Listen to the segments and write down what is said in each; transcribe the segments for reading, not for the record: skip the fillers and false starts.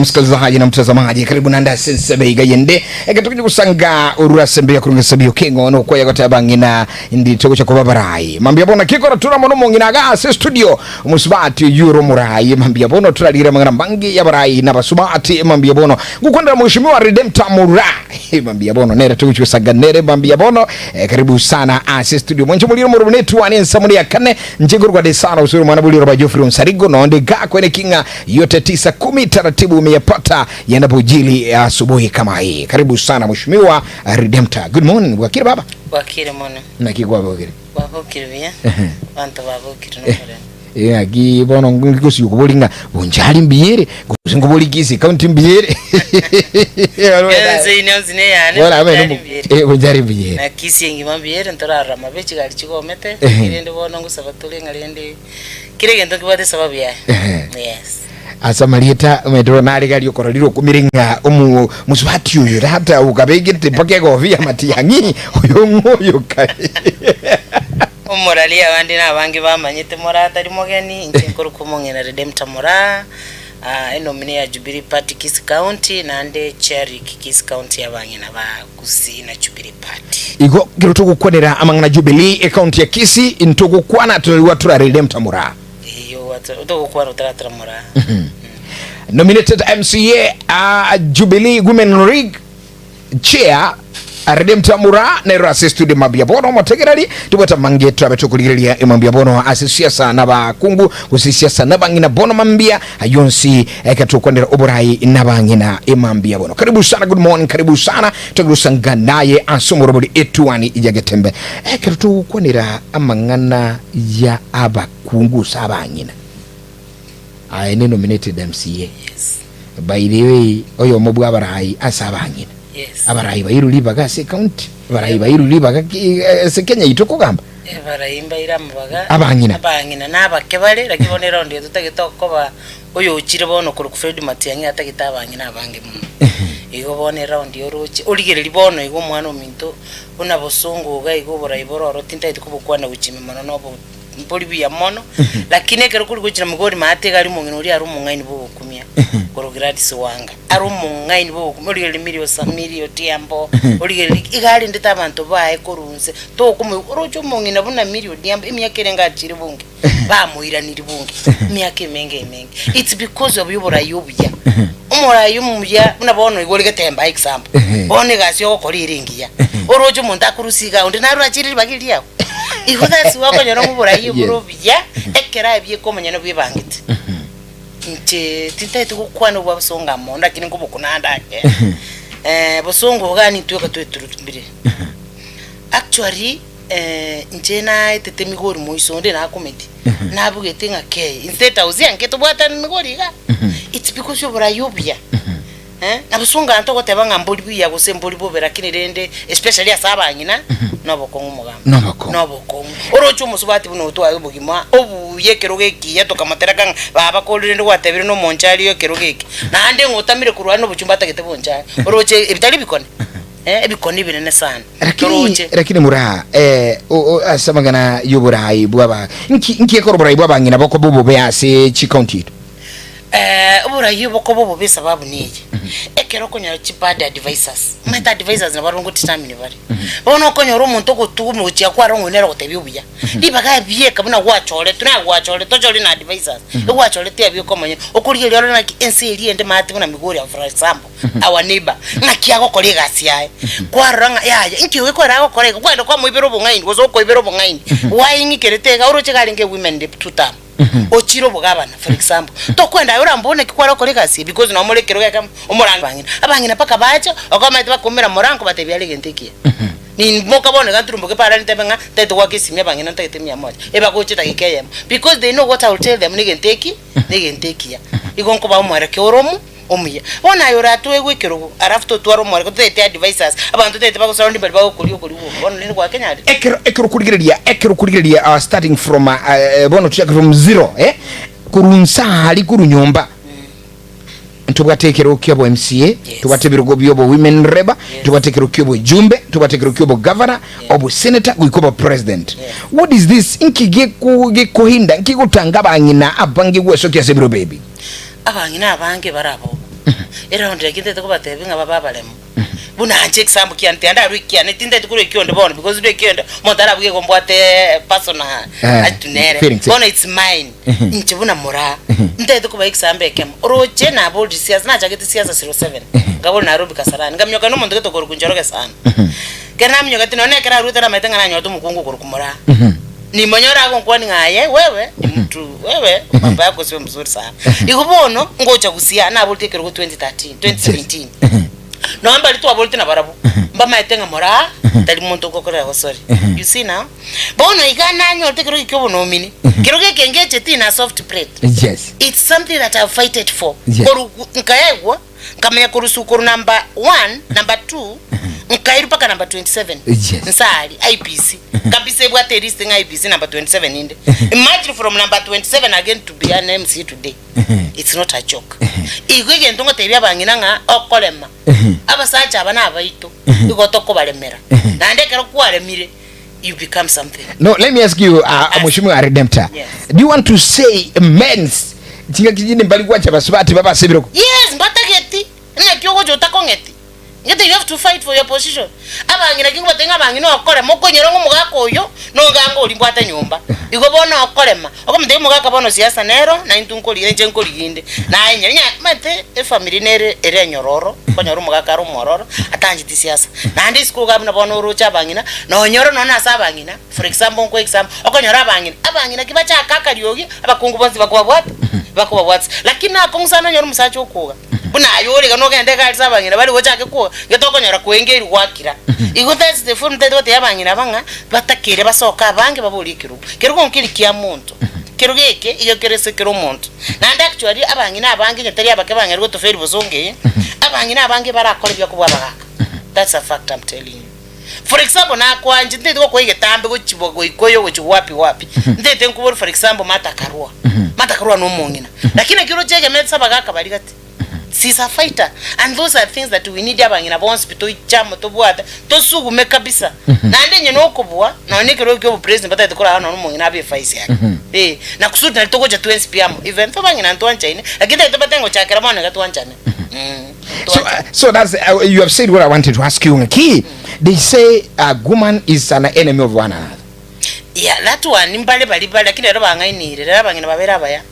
Msikilizaji na mtazamaji, karibu na ndase sebeiga yende ekatukuja kusanga ururasembe ya kurunga sabio kengo no kwa yagote abangina ndi toko cha kubabarai mambia bona kikora tura mono mongina ga se studio musubati euro murai mambia bono turalira mangana bangi ya barai na basubati mambia bono gukonda mheshimiwa Redempta murai mambia bono nere tukuja kusanga nere mambia bono karibu sana se studio mwenche muliro murunetu ane nsamuni ya kane njenguru kwa desana usuru mwanabuli roba Jofri Nsarigo na onde ga kwene kinga yote 9-10 taratibu yapata yanapojili asubuhi kama hii. Karibu sana mheshimiwa Redempta. Good morning. Wakire baba. Wakire mwana. Nakigwa wakire. Wakire bia. Bantu babokire no kore. Agi bono ngikusi ukubolinga bonjali mbiyere kuzingobolikisi county mbiyere. Yenze inozine yani. Wala ame bonjali mbiyere. Na Kisii ngimambiyere ntorara mabechi gali chigomete. Irende bono ngusaba tulenga lende. Kire gento kibate sababu ya. Yes. Asamalieta medronari gali okoraliro kumiringa musubati uyu hata ukabegete pake govia matiyangi uyo ngoyo kai umuralia abandi nabangi bamanyite morata ari mogeni inkinkuru kumongena Redempta mura enomine ya Jubilee Party Kisii County nande chair Kisii County yabangina ba Kisii na Jubilee Party igo giruto gukonera amangana Jubilee county ya Kisii intogo kwana tuliwa tura Redempta mura utokukwana utaratra mura. Nominated MCA Jubilee Women League Chair Redempta mura na rase studio mabia bono motegerali tubata mangeto abetokuliria emambia bono asisiasa na bakungu kusisiasa na bangina bono mambia ayonsi ekatokondera oborai na bangina emambia bono. Karibu sana, good morning, karibu sana tugusanga naye ansomorobodi etuani ijagetembe ekatokondera amangana ya abakungu sabangina I nominated MCA. Yes. By the way, oyo mobu abarai asabangina. Yes. Abarai bairu libaga se county. Abarai bairu libaga se Kenya itoko gamba. Abarai mbaira mbaga. Abangina nabakebale lakibonera ndi tutagitokoba oyo uchire bono ku Fred Matiangi atagitabangina abange mu. Igo bonera ndi orochi. Oligere bono igo mwana ominto una bosungu ga igo borai bororo tinta itukubukwana uchime mano nobo mpoli ya mono lakini ekero kuri kuchira mugori mate gali mungino uri ari mungaini bo kumia korogerati siwanga ari mungaini bo kumuri gali milio samilio tiambo uri gali igali ndita abantu bae korunze to kumwe orocho mungina buna milio diambo imyakere ngachiri bunge ba muira niri bunge myake menge it's because of yobora yobya umora yumya unabono igori Getembe example bone gasyo okori iringiya orocho munda kurusiga undi naru achiri bagiri yako ihuda siwako nyoro mubura yiburo bya ekera ebye komanyano bibangite nche tinte tukukwana bwa busonga mo ndakini ngubukunanda busongo gani tuka tuturutumbire actually nche na itete migori moisonde na komedi nabugete ngake instead auzi anketo bwata migori ga it's because yobura yobya na busonga ntoko tebanga mboli bya gusemboli bobera kinirende especially asabangina nobokongu mugamba nobokongu orocho musubati buno to ayubugima obu yekero geki yatoka materaka baba kolirende gwatebire no monchali yekero geki nande ngotamire kurwana obuchumba tagete boncha oroche ebitali bikone ebikone binene sana lakini mura asamagana yuburai bwaba nki ekoro bwaba ngina boko bobo bease chi county ubura yubo ko bobo be sababu niki ekero konya chipad advisors meta advisors na barongo titamini bari bono konya ro muntu ko tumu uchiya kwa rongo nero kotebyubuya libaga biye kabuna gwachole tuna gwachole tojoli na advisors gwachole te abyo komanya okuri lero na NCL ende mati buna migori for example our neighbor ngakiago kole gasi yae kwa ranga yaya inki we ko rago kole kwenda kwa muibero bongaini gozo ko ibero bongaini why ngikeretega uroche galinge women de tutam ochiro bugabana for example to kwenda yora mbone kikwara ko legasi because no molekero ya kam omoranga abangina paka bacho okomete bakomera morango batebyale gentekia ni moka bone ganturumbuke para ntebenga teto kwa Kisii abangina ntete 100 eba ko chita kikeyem because they know what I will tell them nigentekia igonko ba omwere ke oromu omuya bona yora twegwekero arafto twaro mwere ko tete advisors abantu tete bako surround bali bako kuli bona ni kwa Kenya ekero kurigiria starting from bono check from zero kurunsa hali kurunyomba tubatekero kyobo MCA tubatebiro byobo women reba tubatekero kyobo jumbe tubatekero kyobo governor obo senator guikoba president. What is this inkige kuhinda nkigutanga bangina abangi gweso kyasebiro baby abangina abange barabo Around the kid to bateving about Babalem. Buna check some can't and wiki and it didn't go on the bone because they can't Montara we go what personal phone it's mine. In Chibuna Mora. They took away some became Rojena bold seas not I get the seas 07. Governor Nairobi Casaran. Gamiocanomon to go to Gunjorogasan. Canam you get no neck out and I think I know to Mukungo Kumara. Ni manyora kwa ngaye wewe mtu wewe mambo yako sio mzuri sana ikubono ngocha kusia na volteke ro 2017 no amba litu abolite na barabu mbama etenga mora tali muntu kokora ho sorry you see now bono igana nyo teke ro kyobono mini kiroge kengeche tina soft plate yes it's something that I've fighted for yes. Koru nkayegwa kamenya kurusu koru number 1 number 2 nkairu paka number 27 yes. Nsali IPC kabise bwa listing IPC number 27 inde imagine from number 27 again to be an MC today it's not a joke igwege ndongo tebya bangina nga okolema abasacha abana abaito igotoko balemera na ndekero kwalemire you become something. No, let me ask you Mheshimiwa Redemptor, yes. Do you want to say men's tinga kijini mbali kwacha basubati baba sebiro? Yes, mbata geti nya kyogo jotako ngeti. You have to fight for your position. Abangina kingo batenga bangina okole moko nyerongo mugako oyo no ngango olimbwata nyumba. Igobona okolema. Okomde mugaka bono siasa nero na intunkoli enje nkoli ginde. Na enya mate family nere ere nyororo, konyoro mugaka ro mororo atanjiti siasa. Na ndi school gabna bono rocha bangina no nyoro no na sabangina. For example nko example okonyora bangina. Abangina kibacha kaka lyogi abakungu bonzi bakwa what. Lakini akongusana nyoro musacho okuga. Buna ayori kano kende kali sabangina bali gochake ko getokonyora kwengeri gwakira igo that's the form that what yabangina banga batakire basoka bange babuli kirubu kirugo nkiri kya muntu kirugeke iyo kerese kiro muntu na actually abangina abange nyetari abake bangere go to feri bozonge abangina abange barakora byo kubwa bagaka that's a fact I'm telling you. For example na kwanje ndete ko Getembe go chibogo ikoyo go wapi ndete nkubori for example matakarua no mungina lakini kiro chege metsa bagaka bali gati. She's a fighter, and those are things that we need abangina hospital chamo to bwata to sugume kabisa na ndenye no kubwa na onekero kyo president bata tukora hano no mungina abe face yake na kusudi nalitokoja 20 pm event abangina ntwancha ine lakini itabatengo chakera bwana gatwanchane so that's you have said what I wanted to ask you Key. They say a woman is an enemy of one another. Yeah, that one nimbale bali lakini ero bangainire era bangina babera baya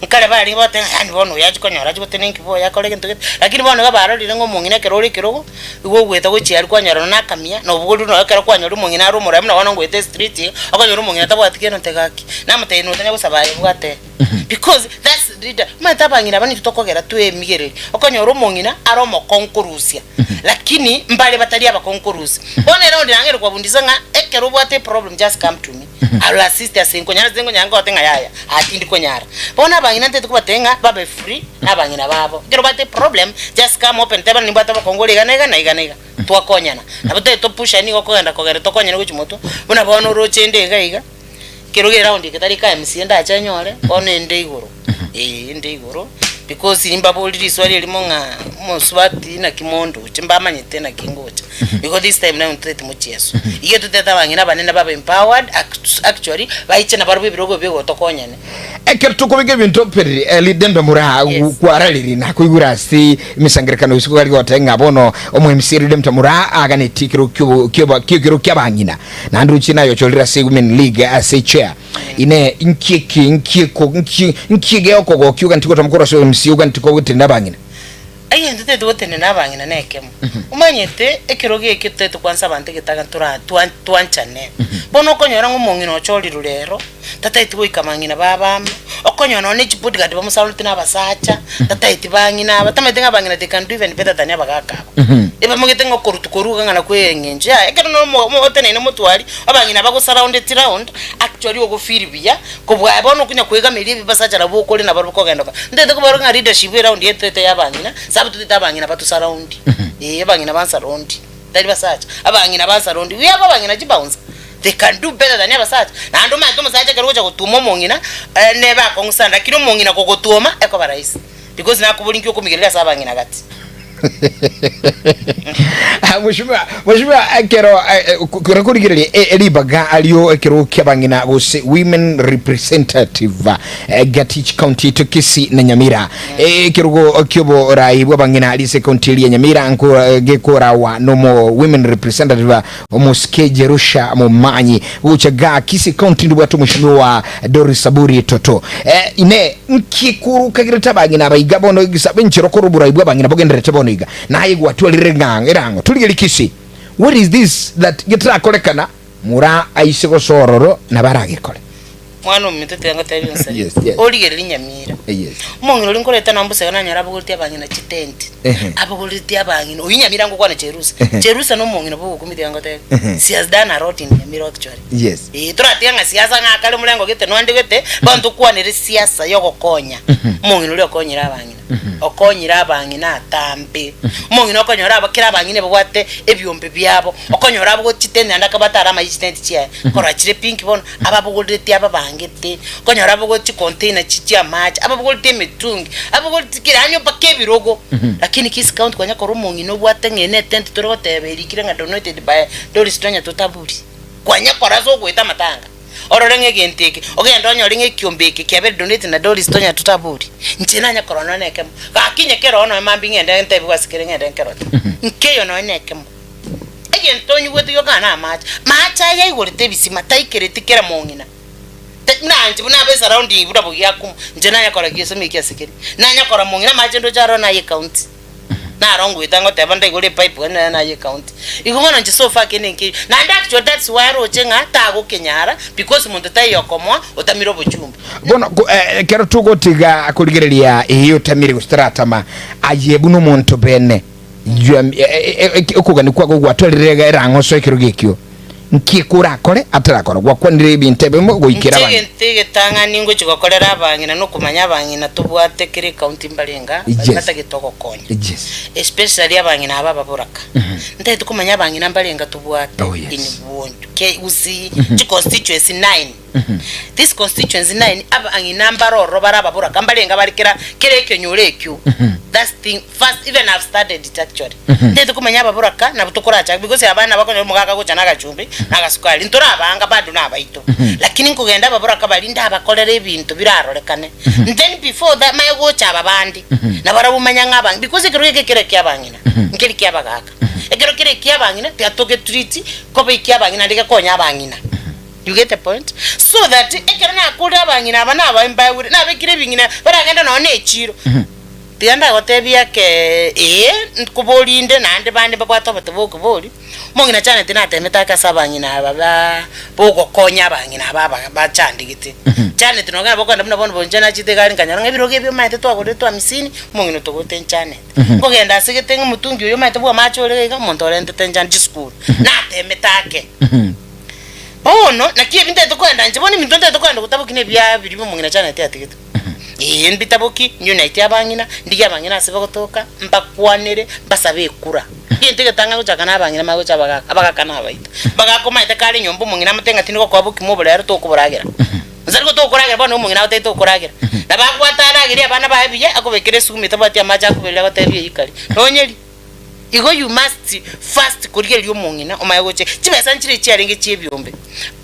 nkale bali bote yani bono yachikonyora chikotenenki bo yakolege ntugete lakini bono gabarorire ngo mungina kerori kirogo igo gweta gochi ari kwanyara na kamia no bugodu no yakara kwanyara mungina ari mura mna wana ngwete street akonyora mungina tabwatike no tegaki na muteye no tanya gusabaye bwate because that's leader matabangina bani tutokogera tuwe migereri akonyora mungina aromo konkurusia lakini mbale batali abakonkurusi bono ero ndangere kwabundiza nga ekero bwate problem just come to me ala sister senko nyara zengo nyanga otenga yaya atindi konyara bona bangina ntetu kubatenga babe free na bangina babo kero bate problem just come open table ni bata bakongole iganega twakonyana nabote to pusha ni okogenda kogera tokonyana kuchimoto bona bono rochende ngaiga kero ge round ikatari ka MC enda chanyore bona ende igoro ende igoro because imba boliri swali limonga moswati na kimondo chimba manyete na kingocha because this time now ntete mucheso iyo tuteta bangina banene baba empowered actually baiche na barubi birogo bego tokonyane ekerto kubige bintu peri lidembe mura kwaraliri na kuigura si misangirikano isuko gali gotenga bono omu MC lidembe mura agane tikiro kyo kyabangina na ndu china yo cholira women league as a chair ine nkige okoko kyo kantiko tamukoro so MC ugantiko gutenda bangina ayi ndete dotene nabangina nekemo umanyete ekiroge ekiteto kwanza bante gitaga twanchane bono konyora ngomongino choli rulero tataiti boikamangina baba okonyona one chipudgad bamusaluti nabasacha tataiti bangina batametenga bangina they can do even better than abagaka eba mugetenga korutukoruga ngana kwengenje ekero no otene ne mutwali abangina bago surround it round actually ogo feel biya kobwa bono kunya kwega meli bibasacha rabo kole na baro kogendoka ndete ko baro nga leadership around yetete yabangina sabu tutabangina batu surround abangina ban surround tali basacha abangina ban surround we abangina jibounce they can do better than ever such na ndo mato musacha keroja kutuma mongina neba kongusanda kiro mongina kokotuma eko baraisi because na kubulinki okumigerera sabangina gati Mheshimiwa kero kurigirelie elibaga alio kero kyabangina gose women representative Gatich County to Kisii na Nyamira kero kyobo raibwa bangina ali county ya Nyamira nko gekora wa nomo women representative omuske Jerusha Mumanyi uchaga Kisii County ndubu atu Mheshimiwa Doris Saburi Toto ine nkikuru kagireta bangina bayigabono gisabe nchiro korubura ibwa bangina bogendere tabono iga na yigwa twalirenganga erango tuligeli Kisii. What is this that gitra kolekana mura aisego sororo na baragikole mwana umituti yango tabinsa yes oligeli Nyamira yes mongiro linkoleta nambuse kana nyara bugulti abangina chitenti abugulti abangina uyinyamira ngo kwana Jerusa no mongiro bugu kumiti yango tabe she has done a lot in Nyamira actually yes turati yanga siasa ngakale mulengo gete nwandi gete bantu kwanire siasa yogokonya mongiro lyo konyira abangina okonyira abangina atambe mongiro okonyora abakira abangine bwate ebyombe byabo okonyora abo chitenti andakabatara ama chitenti chia kora chire pink bono ababugulti ababangete konyora abo chi container chichia match ababugulti mitungi ababugulti kiranyo pakebirogo lakini Kisii County kwanya koro mongino bwate ngene tent turoteberi kiranga donated by Doris Tonya Tutaburi kwanya korazo gweta matanga ororenge genteke ogenda onyoringe kiombeke kiabe donate na Doris Tonya Tutaburi nchena korona nekemo gakinye kero no mambi ngende ntebe wasikire ngende nkero nkeyo no nekemo egentonyu gwetu yogana macha yayigorite bisima taikirete kera mongina nanje bunabe surrounding budabo yakum njena yakora gisome kiasikire nanya kora mongina majendo jaro na ye county na rongo itango tebanda igole pipe na ye county igomona nje sofa kenenki na actually that's why rochenga tago kenyara because muntu tayokomwa otamiro bochumba bona kero tugo tiga kuligerelia iyo tamiri gustratama ayebu no muntu bene okugani kwa gwatwerega erango so kirugekyo nkikura kore atarakora gwakwanire bintebe mo goikira bana ntege tanga ningo chikokolera abangina no kumanya abangina tubwate kire county mbalenga bata gitoko konya especially abangina ababa buraka nte tukumanya abangina mbalenga tubwate in bonjo ke uzi chi constituency 9 this constituency 9 abangina mbaroro baraba buraka mbalenga barikira kire kenyolekyo that's thing first even I've started it actually nte tukumanya ababuraka na butukora cha because abana bakonyo mugaka go chana gachumbi nagasukali ntora abanga badu nabaito lakini nkugenda ababuraka balinda abakolera ebintu birarorekane then before that my go cha abandi na barabumanya ngabanga because kirweke kire kyabangina nkiri kyabagaka ekero kire kyabangina tyatoke treat kobe kyabangina ndike konya abangina. You get the point? So that ekero na akura abangina abana abamba na bekire bingina baragenda no nechiro tianda gotebia ke kubolinde nande bande babwato batubuko boli mongina cyane tinatemeta kasabangina baba boko konya abangina baba bachandigite cyane tinogana bokanda muna bono bonjana chitegari kanyara ngebiroge byo maite twagode twa misini mongino togote cyane kogenda sigete ngumutungi yo maite bwa macho lega montorente tenjana school natemetake bono nakiye binte tokwenda njiboni mintonte tokwenda kutabukine bya birimo mongina cyane teatigite mbitaboki unite abangina ndiye abangina asiba gotoka mbakwanire basabe kura yentege tanga gucaka nabangina mago cabaga abagakana abaita bagakoma ite kali nyombo mungina mutenga tiniko kwabuki mu bulero to kuburagira nzariko to kuragera bano mungina ute to kuragera nabakwataragira abana babiye akobekere sumita bati amaja kubelera batebiye ikali nonyeli igo you must first kurigera yo mungina omayogoche kibesa nkire cyarenge cyebyombe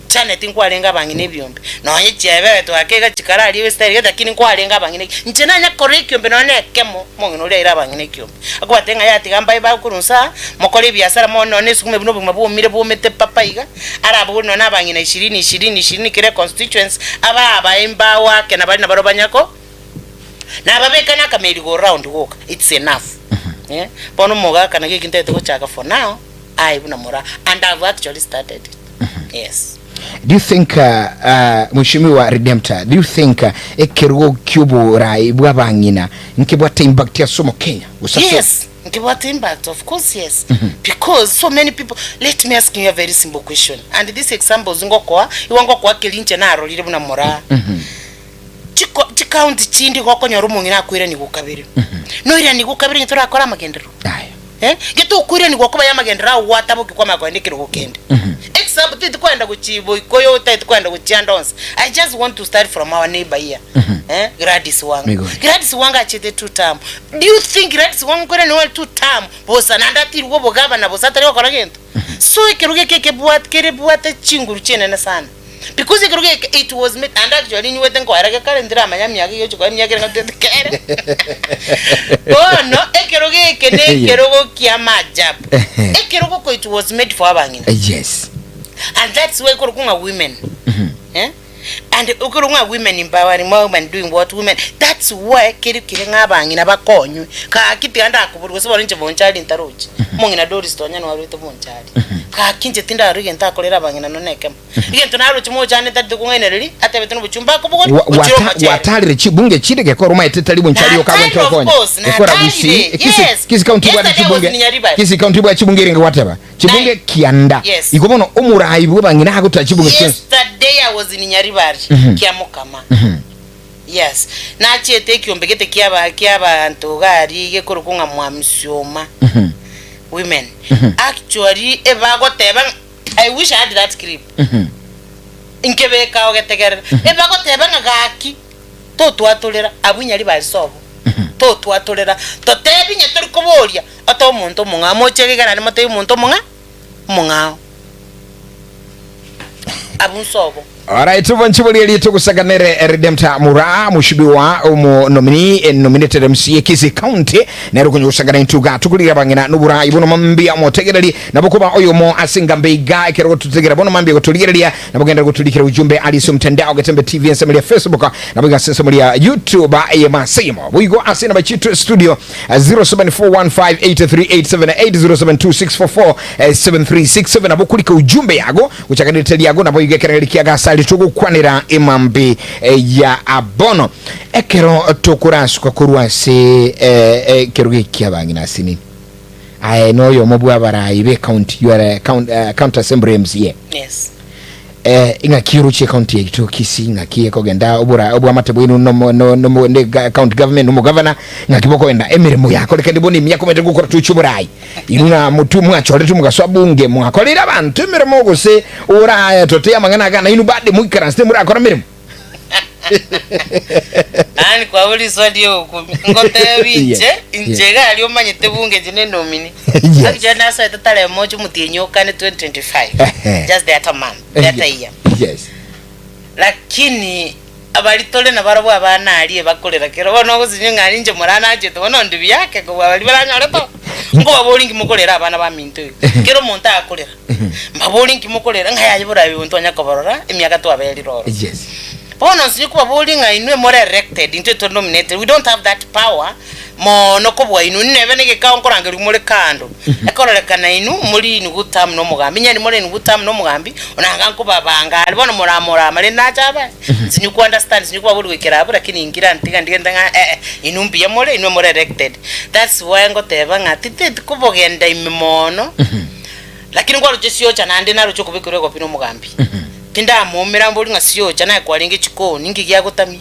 cyane tinkwarenga abangine ebyombe nonye cyebere to akega kikarali westeri lakini nkwarenga abangine ncenanya korrekyo mbe none kemo mongino ule ira abangine kyombe akwatenga yati gamba bakurunsa mokole byasara mo none sukume buno bumire bumete papaiga arabo none abangine 20 kire constituents aba emba wake nabali nabarobanyako nababeka nakameri go round walk it's enough pono moga kana kintete ko chaka for now I buna mora and I've actually started it. Yes. Do you think Mheshimiwa Redemptor, do you think ekerugo kubo rai bwabangina nkibwata impact ya somo Kenya? Yes, nkibwata impact, of course yes. Because so many people, let me ask you a very simple question. And this example zingokwa iwangokwa kelinche na rolire buna mora. Chikaundi chindi kwa nyoru mungina akwire ni gukabiri. No ira ni gukabiri ntura akora magendero. Gitu ukwire ni gwakuba ya magendera watabo kikwa makwendekero gukende. example titikwenda kuchibo ikoyo titikwenda kuchiandons. I just want to start from our neighbor here. Gladys Wanga achete 2 term. Do you think Gladys Wanga kore no 2 term bosa nanda tirwo bogaba na bosa tari wakora gento? So ikiruge keke buat chinguru chene na sana. Because it was made and actually you went and got a calendar Miami you go and kere. Oh no, ekeroge kene kerogo kiama jab. Ekerogo it was made for abangina. Yes. And that's why Kurunga women. And Kurunga women empowering women doing what women. That's why Kiringa bang in Abaconyu. Ka kiti anda was one inch of one child in Taroch. Mongina Doris Tonya or with one child. Ka kinja tinda rig and tacolera bang in a neckem. Again to narrow to more Janet that the winnery at the Chumba. What are the Chibunga Chideke Koroma Taliban Chario Yes, Kiss County Kiss County by Chibunga whatever. Chibunga Kianda. Yes. You go on Omura, you go and go to Chibunga. Yesterday I was in Nyaribari, Kiamokama. Yes. Nachi take you and begete Kiaba and Togari, Yekurunga Mwamsioma. Women. Actually, if I got Teban, I wish I had that script. In Quebec, I'll get together. If I got Teban a gaki, Totua Tolera, I win Yariba sob. Totua Tolera, Totebin a Turcovolia, a Tomonto Monga, Mochega and Mateo Montomonga, Monga. Abun sobo. Alright, tuvanchibuli tukusaganere Redempta Mura mushibiwa nominated MC Kisii County nero kunyo sagana intuga tukulira bangina nubura ibuno mambia motegerali nabokuba oyo mo asinga mbeiga kero tutegera bono mambia gotuligerelia nabogenda gotulikira ujumbe aliso mtandao Getembe TV nsemalia Facebook naboga nsemalia YouTube ayema simo buigo asina bachitu studio 074158780726447367 nabokulika ujumbe yago uchakaniteli yago naboiga kerelikia gasa tukukwanira imambi ya abono ekero tokuransu kwa kuruanse keruge kiabangina sini I know your mobu abara ibe county you are county assembly MCA. Yes. Inga kiruche county to Kisii nga kiye kogenda obwa matebo inu no county government no governor nga kiboko enda emirimo yako lekendiboni myako metego ko tuchuburai inuna mutu mwachole tumugaswa bunge mwakolera abantu emirimo gose ora tote amangana kana inu bade mukara stemura akora mirimo ani kwa uli swadio ngote biche injega aliyo manyete bunge jine nomini akijana sa tatale mojo mutinyoka ne 2025 just that a month that a year. Yes. Lakini abalitole na barabo abana aliye bakolera kero bono kuzinga alinje murana aje to bono ndibi yake ko abali baranya leto ngo babolingi mukolera abana ba minto kero monta akolera babolingi mukolera ngaya yibura bintonya koborora emyaka to abeli roro. Yes. Bono sikuba bolinga inwe more erected into nominated. We don't have that power. Mo nokobwa inu nebe nege kaonkorangeri muri kando. Ekorolekana inu muri inu gutam no mugambi nyani muri inu gutam no mugambi onanga nkuba banga alibono muramura mari nachaba. Sinyu ku understand sinyu kuba buri wekera abura kini ingira ntiga ndigenda inu mbiye muri inu more erected. That's why ngoteba ngati kubogenda imimono. Lakini kwa rujesio cha nande na rucho kubikore ko pino mugambi. Tinda momera mboli ngasio chana kwalinge chikoni ngigiya gutamia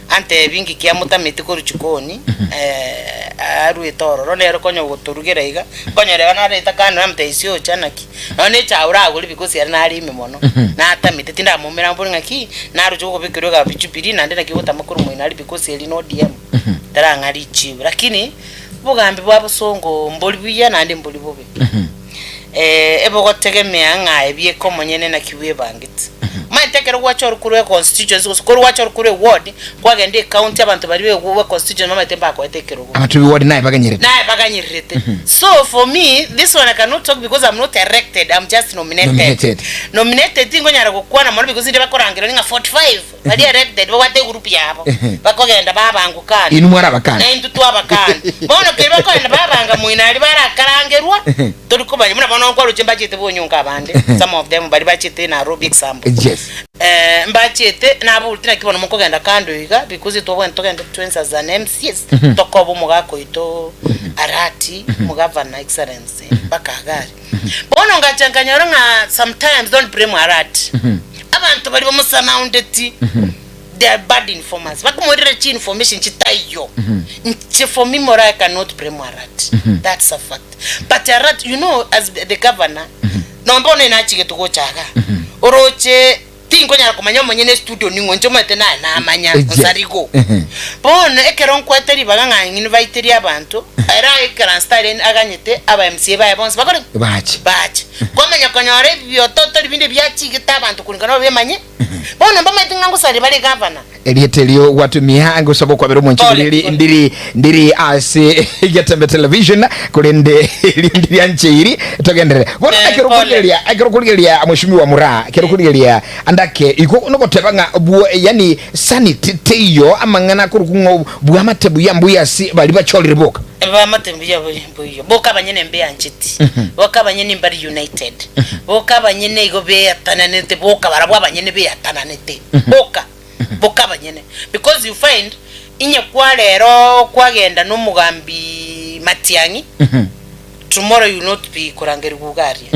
ante bingi kya mutamite ko ruchikoni aru etoro nero konyo guturugera iga konyo reba na reta kana namte isio chana ki none chaura guli bikosi ari nari mimono na atamite tinda momera mboli ngaki na rucho kubikiro ga bichupiri nande na kibota makuru mu inari bikosi eri no DM taranga richi lakini bugambi bwa busongo mboli biya nande mboli bobe ebo gotegemea nga ebye komonyene na kiwe bangit mantekero gwachoro kure constituency ko gwachoro kure ward kwagende county abantu bari we constituency mama temba ko etekero amatu ward nae baganyirete so for me this one I cannot talk because I'm not elected, I'm just nominated ingonyara gukwana muri because ndi bakorangiro ninga 45 bari elected bwate group yabo bakogenda babangukana inu mwara bakana na intu twabakana bono keba ko enda babanga muinali barakarangerwa turi kubanye muna bono kwa ruchimba chite bonyunga abande some of them bari bachite na Robic example. Yes. Mbachete nabo utina kibono mukogenda kando iga because to went togenda twins as an MCs tokobo mugako ito arati mugavana excellence bakagari bono ngachanganya nga sometimes don't blame arati abantu bali bamusurrounded they are bad informers bakumorira chi information chitayo for me I cannot blame arati that's a fact but arati you know as the governor nombo ne nachige tugochaga oroche tingo nyara kumanya manyene studio ningo njomete na amanya nsarigo bono ekeron kwateri baganga invite abantu era ekran style aganyete aba MC ba bonse bakore bachi komenya konyore byo toto binde byachige tabantu kuringana bemanye bono mbamatinga ngusari bale governor elietelio watumia ngusabo kwa beromo nchilili ndiri ase Getembe Television kulende ndiri ancheiri togendere bono akero kuligelia mheshimiwa Mura akero kuligelia andake iko nokotebanga buo yani saniteyo amangana kurukungo buo amatebu yambu yasi bali bacholire boka amatebu yabo boka banyene mbe anchiti boka banyene mbari united boka banyene igobe atananete boka barabwa banyene be atananete boka banyene because you find inye kwa lero kwagenda no mugambi Matiangi tomorrow you not be kurangeri gugaria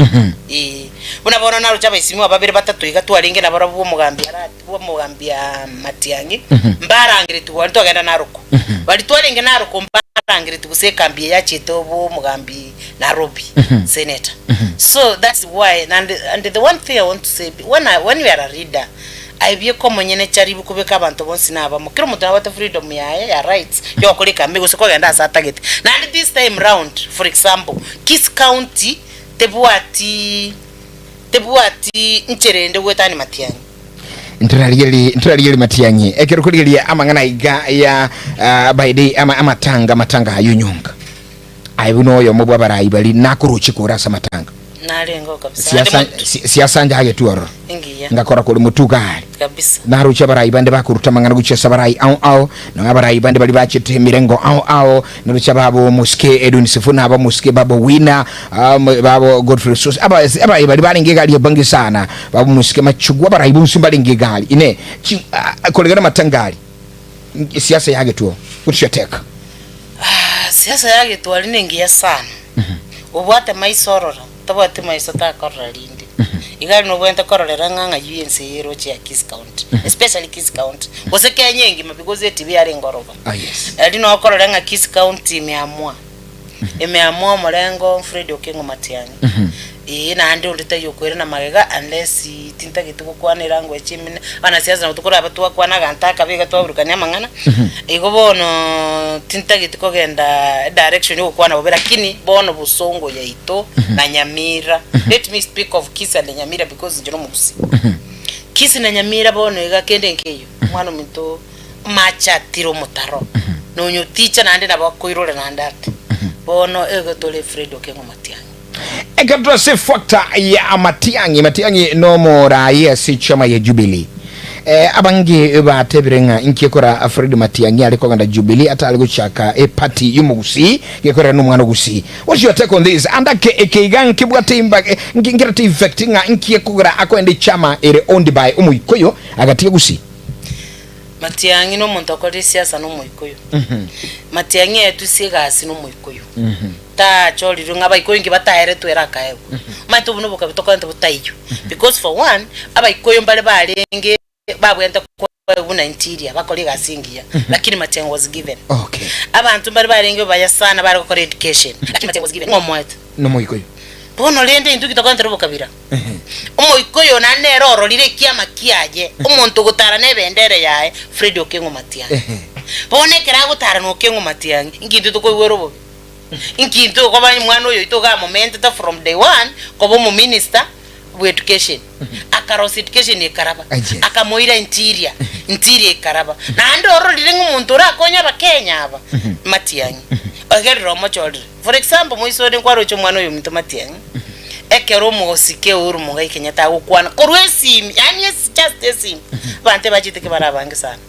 unabona naro chaba isimu ababere batatu igatwaringe na barabu mugambi arati bo mugambi ya Matiangi mbarangire tuwali togenda naruko bali twaringe naruko mbarangire tugusekambi ya chito bo mugambi Nairobi senator so that's why and the one thing I want to say when we are a reader aibiye ko monyene charibu kubeka abantu bonsi naba mukiro mutana bata freedom ya rights yo koleka mbego soko genda asa target na this time round for example Kisii County tebuati ncherende wetani Matiangi nturariyeli Matiangi ekero kuligelia amangana iga ya baide amatanga ayunyonga aibuno yo mobwa barayi bali nakuruchi kurasa matanga nalengo kabisa siasa njaye tuoro ingiya ngakora kuri mutugali kabisa narucha barayi bande bakuruta mangana guchesa barayi au no barayi bande bali bachete mirengo au narucha babo muske Edwin Sifuna aba muske babo Wina babo Godfrey Sos aba bali balingegali bangi sana babo muske machugwa barayi bunsi balingegali ine kolegana matangali siasa yage tuo kutshateka siasa yage tuo alinengiya sana ubwate maisorora tabate maisota koralinde igali no bwenta korolera nganga UNC yero cha Kisii County especially Kisii County bose kenyengi because eti ari ngoroba yes ali no korolera nga Kisii County imeamua mulengo Fred Okengo Matiangi na andi nditayo kwera na magega unless tinta gituko kwanira ngo echimine bana siaza na utukura abatwa kwana gantaka biga twaburukanya mangana igo bono tinta gituko genda direction yo kwana bobera kini bono busongo ya ito na Nyamira. Let me speak of Kisii and Nyamira because njiro mugusi Kisii na Nyamira bono iga kende nkeyo mwana minto macha tiro mutaro no nyu teacher na andi na bakoirore na ndate bono ego tole Fred Okengo Matiangi ekatwa se factor ya Matiangi no mora si chama ya Jubilee abangi batebirenga inkekora Fred Matiangi aliko nganda Jubilee ata aliko chaka party yumugusi gekora no mwana gusi. What's your take on this? Andake ekeigan kibwate imba ngira te effectinga inkekora akwende chama ere owned by umuikoyo agatiye gusi Matiangi no muntu akora siasa no muikoyo Matiangi etusiga asi no muikoyo ta choli runga baikoyo ngi batahere twera kae matu buno boka bitoka nto butayiyo because for one abaikoyo mbale balenge babwenta kwa buna interior bakoliga singia lakini Matiangi was given okay abantu mbale balenge baya sana bali gukora education lakini Matiangi was given ngomwete no muikoyo bono lende intu kitoka nto bokabira umuikoyo na nero lire kiama kiaje umuntu gutara nebendere yae Fred Okengo Matiangi bone kera gutara no Okengo Matiangi ingintu tukoiwero bo inkinto kwa bani mwana oyo itoga moment ta from day one kwa mu minister of education akarosi education ekaraba akamoira interior ekaraba na ando oro lirengo muntu ra konya bakenya aba Matiangi agerro machori for example moiso de kwaro cho mwana oyo mito Matiangi ekero mosike uru munga Kenyata gukwana korwesi yani just esim bante bachite ke barabange sana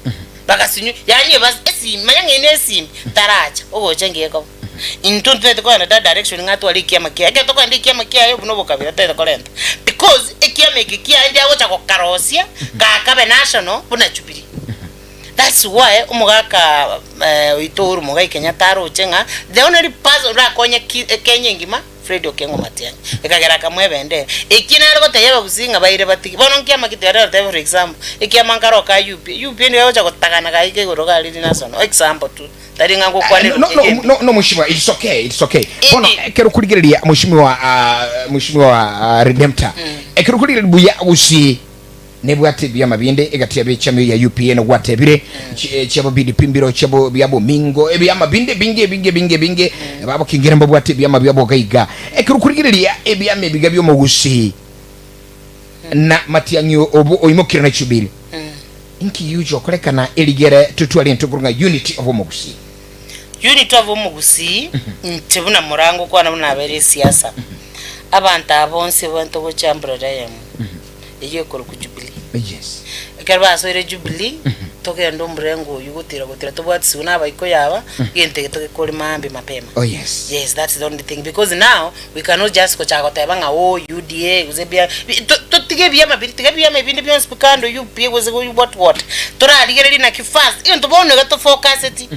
bakasinyu yani bas esim manyanga inesim taracha ogoje ngeko into tete kwa na direction ngatu ali kiama kia ke toko ndi kiama kia yo buno bokabira tete kolenta because ekiama kia ndi ago chako karosia ka be national buna chupiri. That's why umugaka itoro mugai Kenyata ro chenga the only person ra konya Kenya ngima Fred Okengo Matiangi ekagera kamwe bende ekina rego tayeba gusinga baire batiki bono kiama kitera for example ekiama ngaro ka UP ndio yacha kutagana ka ike goroga ali national example tu tari ngango kwa no mheshimiwa, it's okay bona ekero kuligereria mheshimiwa Redemptor ekero kuligereria buya usi nebwate bya mabinde egatia bechame ya UPN no gwatebire chabo bidipimbiro chabo byabo mingo ebya mabinde binge babo kingira mbwate bya mabyabo gaiga ekero kuligereria ebya mebiga byo mugusi na matiangyo obo oyimokira na chubiri inki yujo kolekana eligere tutwali ntukurunga unity of omugusi ntibuna murango kwana munabere siasa abantu abonse bantu bo chambra dayam iyo koro ku Jubilee yes karba soire Jubilee togenda omrengo yugutira tobwatsi una abayiko yaba gente tokekole mambe mapema. Oh yes, that's the only thing, because now we cannot just go chakota banga UDA uzebia totigebia mabiri tigebia mabindi byo spikando UPA was what tora aligere na kifast iyo ndobone gato focus eti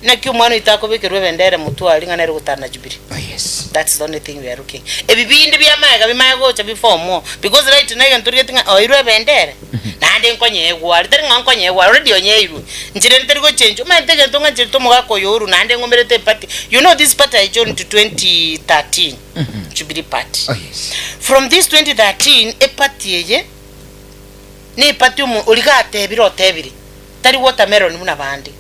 na kyo mwana itako bekerwe bendere mutu alinga nere gutana Jubilee. Oh yes, that's the only thing we are looking. Ebibindi bya maga gocha before more, because right now you getting oirwe bendere nande nkonye egwari tari nkonye egwari already onyeirwe njire ntari go change uma ntege ntonga njire to mugako yoru nande ngomerete party. You know this party I joined to 2013 Jubilee party. Oh yes, from this 2013 a party ye ne party mu uligate tebiri tari watermelon muna bandi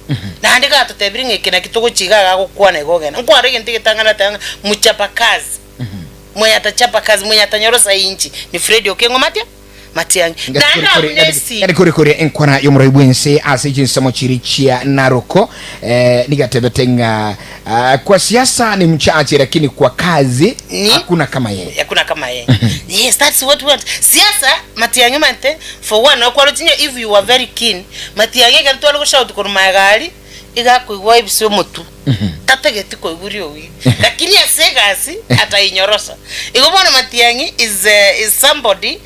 nande gato tebiri ngekena kitugo chigaga gukwana egogena nkware gentege tangana tanga muchapa kazi mwe atachapa kazi mwe atanyorosa inchi ni Fred Okengo Matiangi ngari kuri enkwana yomuraibwense asijinsa chirichia naroko nigatebetenga kwa siasa ni mchache lakini kwa kazi hakuna kama yeye. Yes, that's what we want. Siasa Matiangi mante for one kwa lotinyo, if you are very keen Matiangi galito algo shout ko magari iga kuigwa ibisyo mutu tatageti ko iguriyo wi lakini asegasi atainyorosa igobona Matiangi is somebody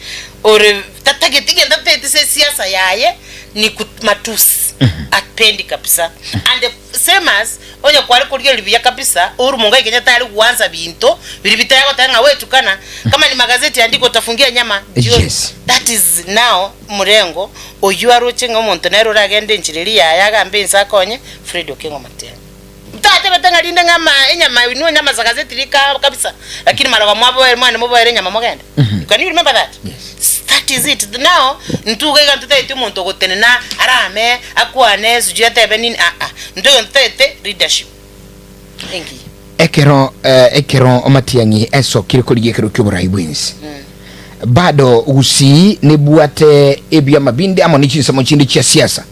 or tatageti genda tete siasa yaye ni matusi apendi kabisa and the same as onye kwali kuliyo libya kabisa uru munga Kenya tayari kuanza binto bilibita yako tanga wetu kana kama ni magazeti andiko tafungia nyama. Yes, that is now murengo oyuaro chenga omuntu nero ragende nchiriri yaga mbenza konye Fred Okengo Matiangi tate betanga linda ngama enyama inu nyama za gazeti lika kabisa lakini mara mwabo mwana mobile nyama mogenda. Can you remember that? Yes, that is it. Now ntuge gantete itu muntu gotenena arame akwane sujete benini ntuge ntete leadership engi ekero Matiangi eso kirikoliye kero kyoburaibwensi bado usi nebuate ebya mabinde ama nichinsa mochindi chia siasa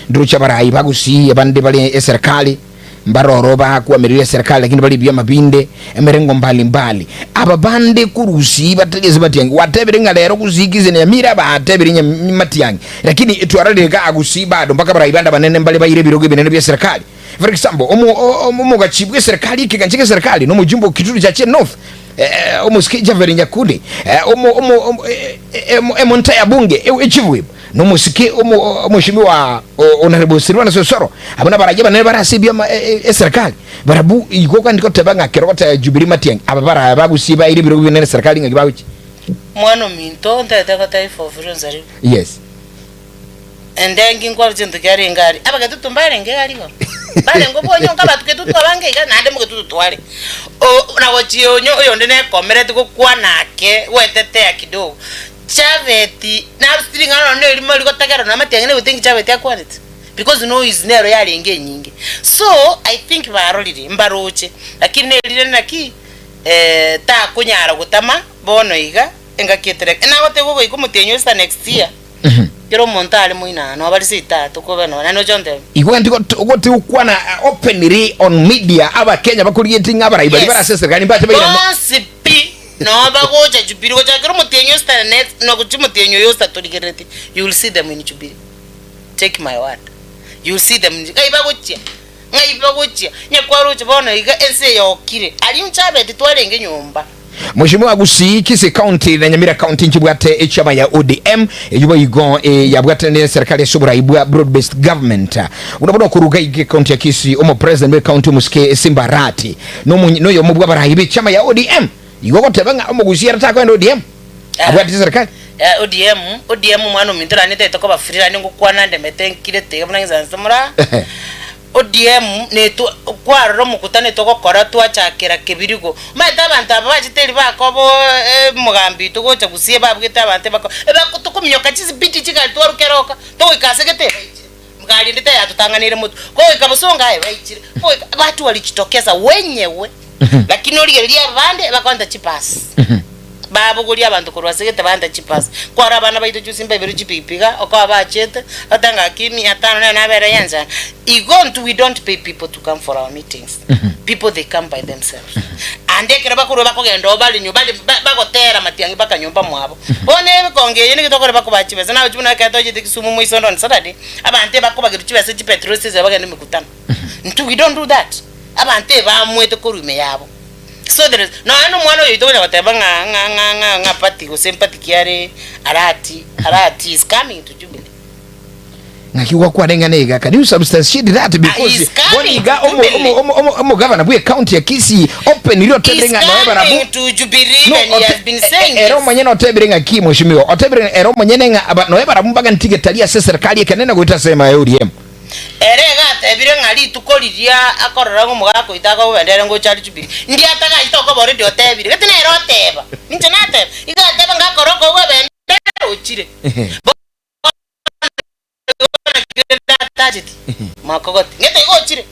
nduru cha barai bagusi abande bali serikali mbaroro ba kuamiria serikali lakini bali bya mabinde emerengo mbali ababande kurusi bategeze Matiangi watebiringa lero kuzigize Nyamira batebiringa Matiangi lakini etwararega agusi bado mpaka barai banda banene mbali bayire birogo binene bya serikali. For example omo gachibwe serikali kiganchike serikali no mujumbo kituru cha North omusikija verinya kudi emonta ya bunge echivwe no musiki omushimiwa honorable Sirwana Sosoro abana barajeba ne barasibya serikali barabu ikoka ndiko tebanga kerota Jubilee Matiangi ababara bagusiba iri biro binene serikali ngagibawichi mwana minto ndata kata for fronzari. Yes, and then ngingwa zintu kyari ngari abaga tutumbare ngari ngo bale ngo bonyo ngaba tuketutu abange ga nande mu ketutu twale na wochionyo oyo ndene komerete ko kwanake wetete ya kidogo chaveti na stringano no ilimo liko takero na Matiangi ne utingi chaveti akwanite because no is nero yali nyingi. So I think barolire mbaroche lakini ne lire naki ta kunyara gutama bono iga engaketere na wote gogo ikumutenyo sta next year kero montale muina no bali sita tukobe no na no jonte igwe ndiko gote ukwana openly on media aba Kenya bakuriyetinga abarayibali barasese kandi mbache bayina sipi no bagoja Jubilee goja kero mutenyo sta next no kuchimutenyo yosta toligerete you will see them in Jubilee. Take my word, you will see them ngai bagochia nyakwaro chibona iga ense yokire ali mchabete twarenge nyumba. Mheshimiwa Kisii Kisii County na Nyamira County njibwate chama ya ODM yuba yigo yabwate ne serikali subura ibwa broad based government unabona kuruga ige county ya Kisii omo president be county muske Simbarati no yo mubwa barahibi chama ya ODM yigo kotebanga omo gusiyara ta kwenda ODM abwate serikali ODM mwana mintura nete to ko bafirira ningo kwana ndemete nkire te buna nzanza mura ODM netu kwaroro mukutane togokora twachakira kibirigo maita abantu abajiteri bakobo mugambi tugocha gusie babwita abantu bako tukumyoka chizibiti chikali twarukeroka toikasegete mgali ndite yatutanganire mutu ko ikabusonga ayo bayichire ko watu walichitokeza wenyewe lakini oligeria bande bakonda chipasi babo guri abantu kurwasegete banda chipasi kwara abana baito chusimba ibero chipipiga okwa bachete atanga kimi atano na bere yanza we don't pay people to come for our meetings. People, they come by themselves. And they can bako gendo bali nyubali bako tera matiangi baka nyumba mwabo bone konge yene kitoko bako bachibe na uchuna ka toje tikisumu mu isondo on Saturday abante bako bagiruchibe se petrol station bagende mikutano. We don't do that. Abante ba mwete kurume yabo. So there is no ano mwana yitobona bateba nga party go sympathy yare arati is coming to Jubilee. Nakiwa kwa denganega, can you substantiate that because boniga omo governor bwe county ya Kisii open ilo tebrenga na weba rabu to Jubilee and he has been saying ero mwenyene otebrenga ki mheshimiwa otebrenga ero mwenyene nga no weba rabu mbaga ntige talia serikali kanena goita sema ODM erega tebire ngali tukoliria akorora ngo mugako itaga wendere ngo chali Jubilee ndi ataga itoko bore ndi otebire getene ero oteba ninje nateba igateba ngakoroko webendere ochire tajiti makogote ngete gochire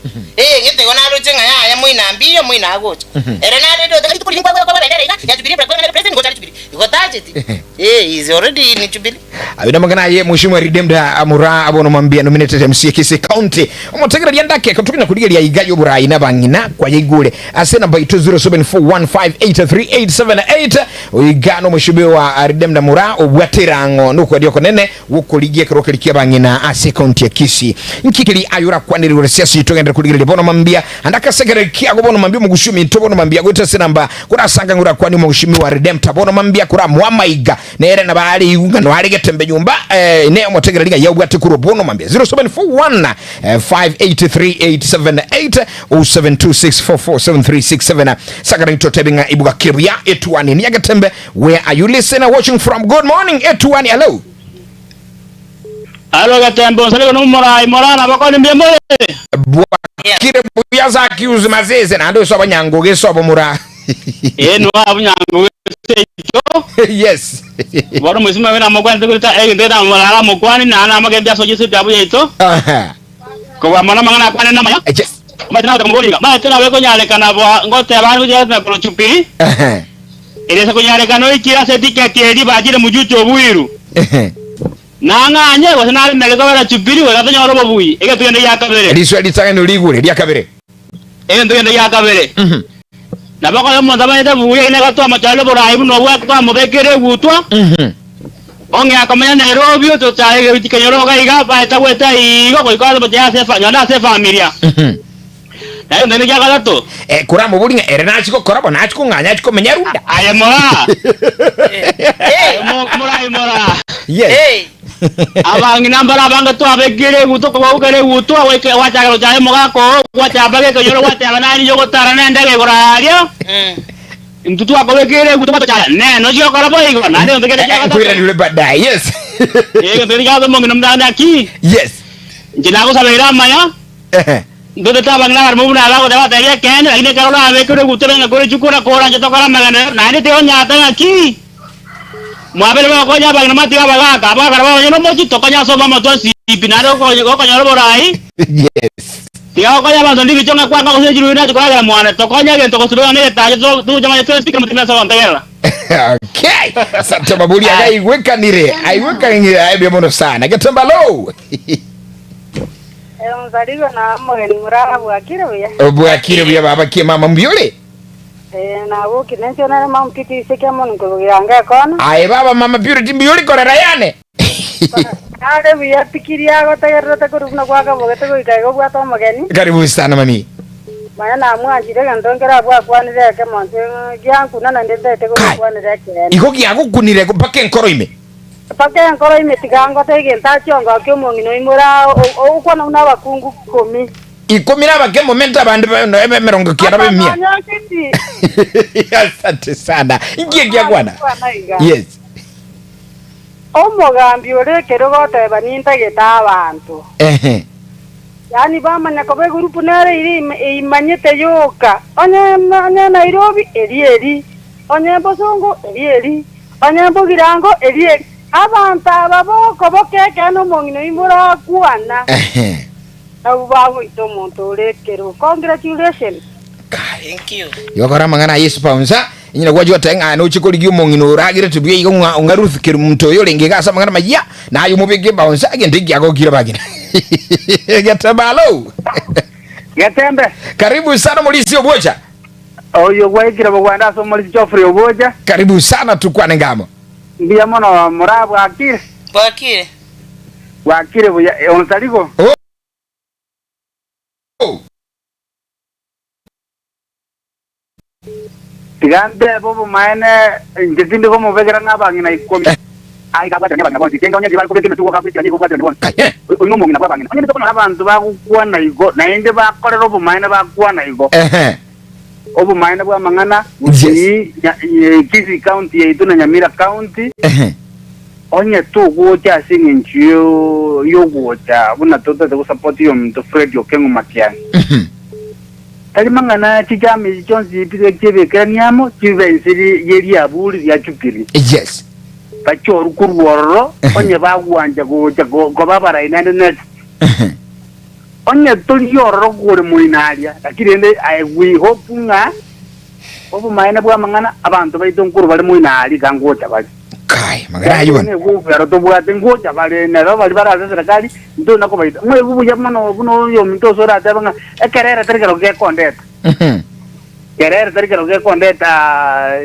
ngete gona rojenga ya muina mbiyo muina agocha erena redo tali tupuli ngwa kwa bendera ya Jubilee president go chali Jubilee go tajiti is already in Jubilee abina magana ye mheshimiwa Getembe amura abono mambia nominated MC Kisii County omotegera lyandake katukina kudigeria igayo burayi nabangina kwa yigule ase namba 2074158378 oyigano mheshimiwa Getembe amura obwaterango nuko dio konene wukoligie krokelikia bangina ase county ya Kisii nkikili ayura kwaniri uresiasi itogenda kudigeria bono mambia andaka segere kiago bono mambia mugushumi tobono mambia goita se namba kurasanga ngura kwani mheshimiwa Getembe bono mambia kura mwamaiga nere na bali igunga no ali Getembe nyumba ne motegera liga ya ubwate kuro bono mambia 0741 583878 0726447367 sagara itotebenga ibuga kiruya etuani ni Getembe. Where are you listening watching from? Good morning etuani. Hello Getembe nsale no morana bakoni mbemole kire buyaza akiuze mazeze na ndo so abanyango geso abomura no abanyango sejo yes boro musima wena mogwante kulita ndera morala mokwani na ana magende asoje byabu yeto ko bamana mangana kwane na maya yes matina tamgoliga matina weko nyale kana ngote abantu je na ko chupiri ile se ko nyale kana ikira se tiketi edi bajire mujucho buiru nanganye wasana melego bara chupiri wala tanyoro babuyi ege tuyende yakabere liswa litangano ligure lyakabere tuyende yakabere nabako yo monda bayita buye ine gato amachalo borayi no bwa kwa mubekere gutwa onge akamanya Nairobi to chaye bitikenyoro gaiga bayita weta igo ko ikazo bya sefa nyana se familia nayo ndene jagala to kuramo bulinga erena chiko korabo na chiko nganya chiko menyarunda ayemora mora yes abangi nambara abanga to abegere guto ko ugere guto weke wachagalo chaye mogako wachabage ko yoro wate abanani yogo tarana ndege gorario mtutu akobegere guto chaye ne no jio korabo igo na ndio ndege chaye kuira ni lebada yes ndege chaye mongi namdanda ki yes njinago sabira maya ndo taba ngala mo buna ala ko dewa teria ken lakini karola abegere guto na gore chukura kora nje to kala magana na ni teo nyata ki mwabele ba konya ba ngama tiga ba ka ba karaba nyo mo chito konya so ba mo to si pinaro ko konya ro borai yes tiga konya ba ndi bichonga kwa ko se jiru na ko ga mwana to konya ge to ko suru ne ta jo tu jama to speaker mutina so ndagera okay asante babuli agai weka nire aiweka ngira aibe mono sana Getembe low Nzaliwa na mwe murara bwa kire bya baba ki mama mbiole na woki nencho na mama kiti seke mon ko yanga kono ai baba mama purity mbiole korera yane ade biya pikiria go tagerota ko rubna kwa ka bogete ko ikai go bwa to mageni karibu sana mami mana na mwanjire gandongera bwa kwani reke monte gyanku na ndete te ko kwani reke iko gyagukunire mpaka enkoro ime pake nkoro imetigango tegenta chongo kyomongino imura ukona una bakungu 10 ikomira bake momenta bandi no ebe merongo kiara be mia asante sana ingie gya kwana yes omogambi ore kerogote baninta geta abantu yani bamanya kobe gurupu nare iri imanyete yoka onye Nairobi eri onye Bosongo eri onye Bogirango eri abantu ababoko bokeke no mongino imura kuana abo bawo ito muntu rekero. Congratulations. Thank you. Yokora mangana Yesu paunza inyina gwajwa tenga no chikoli gyo mongino ragire tubiye igo ngaruthikira muntu yo lenge gasa mangana maya na ayo mubege paunza agende gyago gira bagina. Getembe alo. Getembe. Karibu sana Mulisi Oboja. Oyo gwaigira bagwanda so Mulisi Geoffrey Oboja. Karibu sana tukwane ngamo. Ndiya mono murabu akire. Bakire. Wakire buya onsaliko. Tigande bobo maene ngizindi ko mubegera ngabangi na ikomi. Ai kabata nyabanga bonzi kenga onye dibali ko betime tuko kapiti ani ko kwata ndibona. Uno mungi na babangi. Onye ndiko na abantu bakuwa na igo na inde bakorera obo maene bakuwa na igo. Obo maene bwa mangana uti Kisii County yetu na Nyamira County. Onye tuko cha singi nchiyo yogocha buna tota de support yo mto Fred Okengo Matiani. Kali mangana chijami chonzi pide chebe kanyamo chive siri yeri abuli ya chupiri. Yes. Pacho kurworo onye bagwanja go babara inande net. Onye toli yoro gore muinalia akirende we hope nga obu maina bwa mangana abantu baitonguru bali muinali kangocha bali. Kai magana yibona. Ne go fero to bwa tengocha bali ne bali bara serikali ndo nako baita. Mwe bubu yamano buno yo minto sora tabanga ekerera terikero ke kondeta. Kerera terikero ke kondeta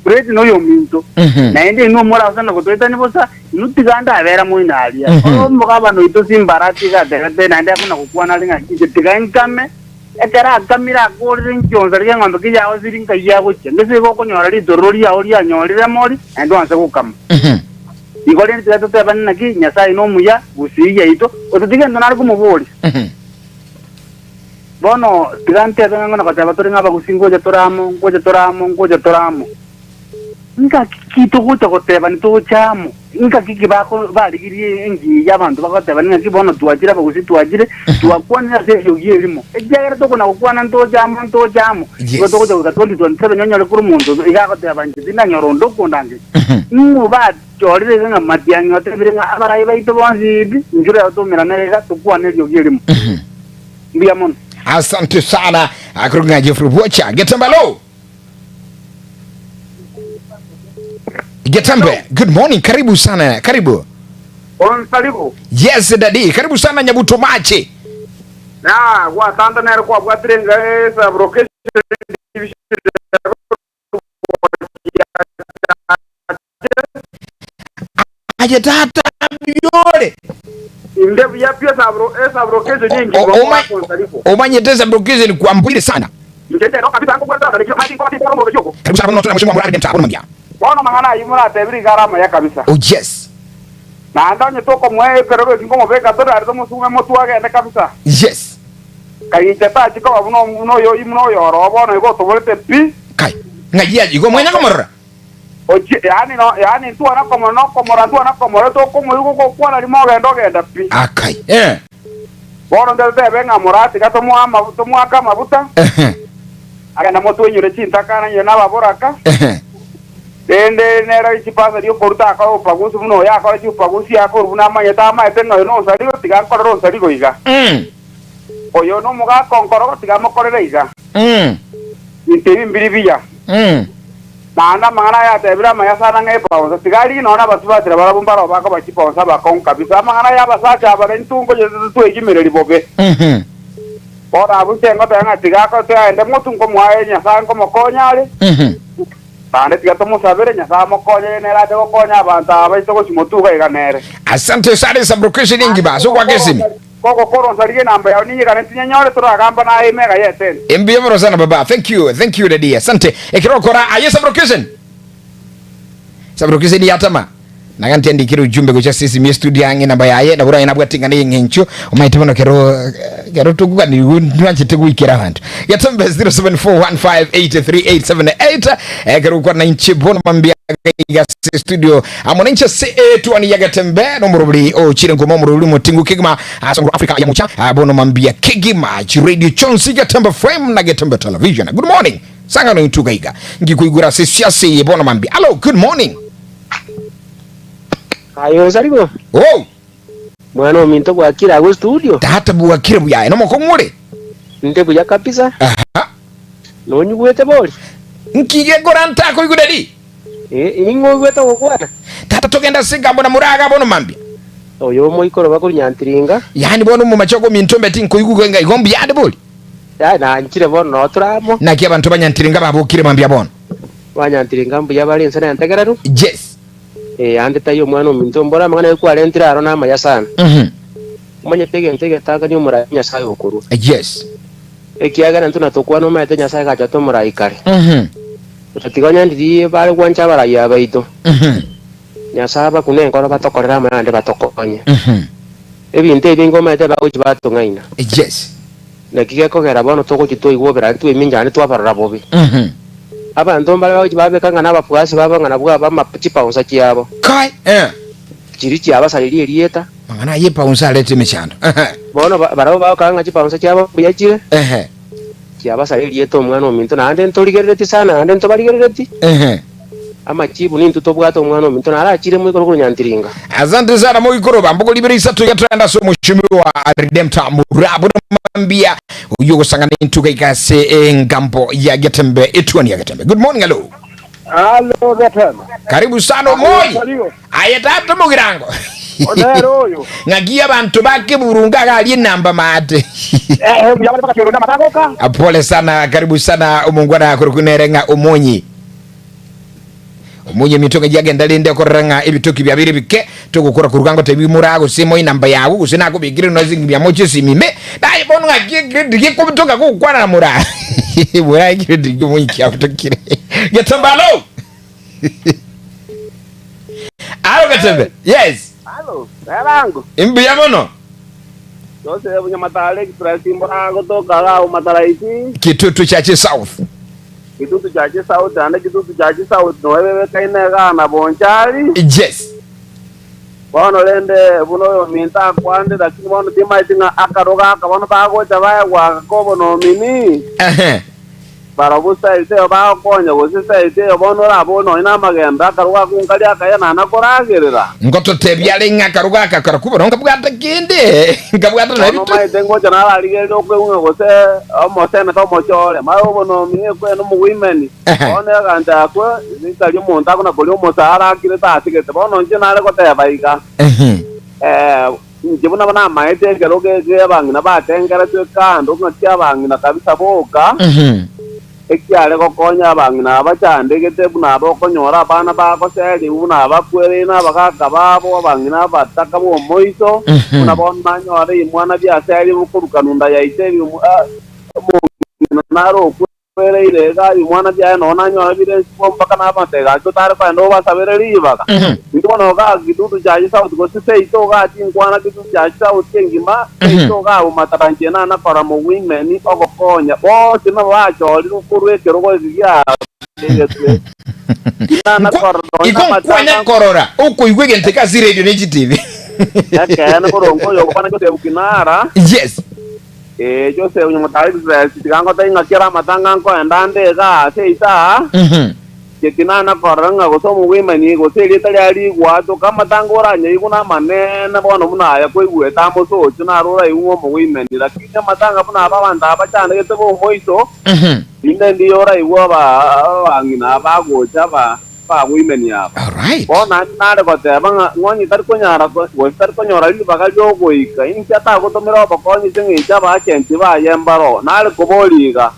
president no yo minto. Na ende no mora usana ko toita ni bosa nutiganda avera muinalia. Mukaba no ito simbarati ga de na ende kuna kukwana linga kitiga nkame etera kamira ko rinjonza ringa ngombe kija oziringa yago chende ko konyora ri dorori ya ori anyorire mori endo anse kukama. Igole ntiga to tebana ki nyasa ino muya busiya ito otudiga ndonari kumubuli. Bono tigante ngana kata toringa ba kusingoja toramo nka kito kuta koteba nto chamo nka kiki bako baligiriye engi yabantu bakoteba ninga kibono tuwajira bagusi tuwajire tuwakwana se yogirimo ejagera to kuna kukwana nto chamo goto goto ka 2027 nyonyole kuru muntu igakoteba nje dinanyorondo kundange ba chorire nga matianyo tebirenga abarayi baito bonzi njure automira nerega tukwana yogirimo mbiyamon. Asante sana akurunga Geoffrey Oboja. Getembe alo. Getembe, good morning. Karibu sana. Karibu. Onsaligo. Yes daddy. Karibu sana Nyabuto Mache. Na wa tanda nero kwa bwatrenga esa broke aje tata yore ndevu ya pia esa brokezo nyingi omanyeteza brokezo ni kuambwile sana ndete ndo kabisa ngo kwenda ndio mati kwa tipo ngo joko karibu sana mtu na mshimo mradi mtaa kuna bono mangana yimura tebiri garama ya kabisa. Oh yes. Na andanye toko mwe kerero kingo beka to ari to musume motu age ende kabisa. Yes. Kai teta chiko buno yo imuno yo ro bono go to bolte pi kai ngajia jigo mwenya komora. Oje yani tu ana como no como ra tu ana como to como yugo ko kwa ni mo gendo genda pi. Akai. Bono ndete benga morati ka to mu aka mabuta. Aga na motu nyure chinta kana yena baboraka. Dende nera ichipasa dio porta ka pagusu muno ya ka chu pagusi ya ko buna manyeta ma etenno no sari tiga korro sari go iga. Oyo no muga konkoro tiga mo korre iga. Intevi mbiribiya. Nana mangana ya tebra maya sana ngai pausa tigari no na basuba tira bara bumbara ba ka bachi pausa ba kon kabisa mangana ya basacha ba ntungo je tu ejimereri bobe. Ora abu tengo tanga tiga ko te ende mutungo mwae nya san como konyale. Bande tiga tomo sabere nya sa mo konye ne la de konya banta ba ito ko simotuga iganere. Asante sana sabrokeshi ningi ba so kwa kesimi. Koko koro sarige namba ya ni kana tinya nyore to agamba na mega yeten. Mbie mro sana baba. Thank you daddy. Asante. Ekirokora ayesa brokeshi. Sabrokeshi ni atama. na ganti andikira ujumbe gocha sisi mi studio yange namba yaye na bura inabwatinga ni ngencho umaite bono kero tukuga ni nwanchite kuikira hantu Getembe 0741583878 kero kwa na inchi bono mambia ya studio amonencha se tuani ya Getembe no murubuli o chire ngomo murubuli motingu kigma asongo Afrika ya mucha bono mambia kigma radio chonsi Getembe frame na Getembe Television. Good morning sanga no intugaiga ngikuigura sisiasi bono mambia hello good morning. Ayo sarigo. Oh. Mwana ominto kwa kira go studio. Tata buwa kira buya no moko ngure. Nte buya kabisa. Aha. No nyugwete boli. Nkige goranta ko igudedi. Ingo gweta kokwana. Tata togenda singa mbona muraga bono mambia. Oyo mo ikoro bakuri nyantiringa. Yani bono mu machoko mintombe tinko igugenga igombi yade boli. Ya na nkire bono no turamo. Na kia bantu banyantiringa babukire mambia bono. Banyantiringa mbuya bali nsana yantegerero. Yes. Ande tayo mwana ominto mbora mangana ko alentira aro na maya sana. Manye tege taka ni umura nyasaye okuru. Yes. Ekiaga nantu natokwa no mate nyasaye gacha to mura ikare. Tutiganya ndi bale kwancha bara ya baito. Nyasaba kune ngora batokorera mande batokonye. Ebinte ebingo mate ba uchi batongaina. Yes. Nakige kogera bono toko chito igobera tu eminja ne twabarara bobi. Abantu mbale bachi babekanga n'abafuasi babanga nabwa bamachipa usachi yabo. Kai Chiri cyaba saliri erieta. Mangana yepa unsalete mechando. Bono barabo bakanga chipa usachi yabo buyachire. Cyaba saliri erieta omwana ominto na ande ntoligereti sana ande ntobaligereti. Amachibu ni ntutobwato omwana ominto na arachire mu ikoro kunyantiringa. Asante sana mu ikoro bambugo liberisa tugatanda so mushimi wa Redemptor Murabu mambia uyo gusanga n'intuga ikase ngambo ya Getembe etwani ya Getembe. Good morning hello. Hello Getembe. Karibu sana moyi. Ayetata mugirango. Onero oyo. Ngagia bantu bake burunga gali namba mate. Byabale bakachiro na matagoka. Pole sana karibu sana umungwana kurukunerenga umonyi. Umunye mitoka jagenda linde koranga ibitoki byabiri bike tugukora ku rugango tebimurago simo inamba yawo usina ko bigire no zingi bya mochi simime dai bono ngike ko bitoka ko kwana mura mura ikire dige munyi kyafutokire Getembalo. Alo Getembe. Yes. Alo rango Imbi yamono Jose bunyamatale expressimbo rango toka ga matalaiti Kitutu chache South. Kitutu chache South ande kitutu chache South no wewe kaina ga na bonchari. Yes. Bono lende buno minta kwande lakini bono timaitinga akaroga kabono bago chabaya kwa kobo no mini. Para busa ite ba konya busisa ite bono la bono ina magenda karuga kunkali akaya na nakoragerera. Ngoto tebyale ngakaruga akakarakuba ronka bwata kinde. Ngabwata na bitu. No mai dengo jana la ligero ko unga gose amose na tomo chole. Mayo bono minye ko no mu women. Bono ganda ko nikali monta ko na bolio mosara kire ta tikete bono njina ko te baika. Njibuna bana maite kero ke bangina ba tengera tu kando ngatia bangina kabisa boka. Ekiale ko konya bangina abachande gete buna boko nyora bana ba ko seli buna bakwere na bakaka babo bangina bataka bo moiso buna bonna nyora imwana bya seli bukurukanunda yaite naro kwere ile ga imwana bya no na nyora bire mpaka na batega to tare kwa ndo basabere riba ndibona ga gidudu jaji sa utgo se ito ga tinkwana gidudu jaji sa utengima ito ga umataranje na para mo women ogo konya bo tina ba choli kurwe kero go ya na kwanya korora uko igwege nteka zi radio ne TV yakana korongo yo kwana ko tebukinara. Yes. Jose unyamutali tigango tainga kira matanga ko endande ga seita. Ketinana koranga go somu wimani go seli tali gwa to kama tangora nyi kuna manene bono muna ya ko igwe tamo so tuna rora iwo mo wimani lakini matanga buna babanda abachana gete bo moiso. Inde ndiora iwo ba angina ba go chaba pa wimani ya. All right. Bona nare ko te banga ngoni tar ko nyara ko tar ko nyora li baga jo go ika incha ta ko to mero ba ko ni singi chaba chenti ba yembaro nare ko boliga.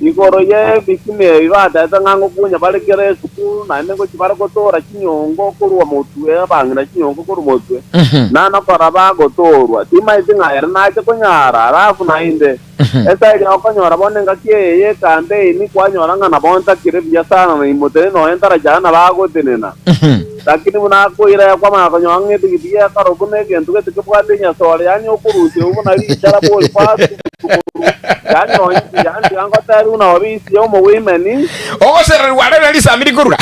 Igoro ye bikime iba ta ngango kunya bale kere suku na nengo chibara ko tora chinyongo kurwa motwe bangina chinyongo kurwa motwe. Na na para ba go torwa tima isinga era na ko nyara rafu na inde. Esa ya ko nyora bonenga kie ye kande ni kwa nyora ngana bonta kire bya sana na imote no entara jana ba go tenena. lakini munakwira kwa makonyange tigitia karobune gentu getikibwate nyasole yani okurusi ubona ricara bol pass yani angotari una wabisi yo mu women ogosera wale lisamiri kurura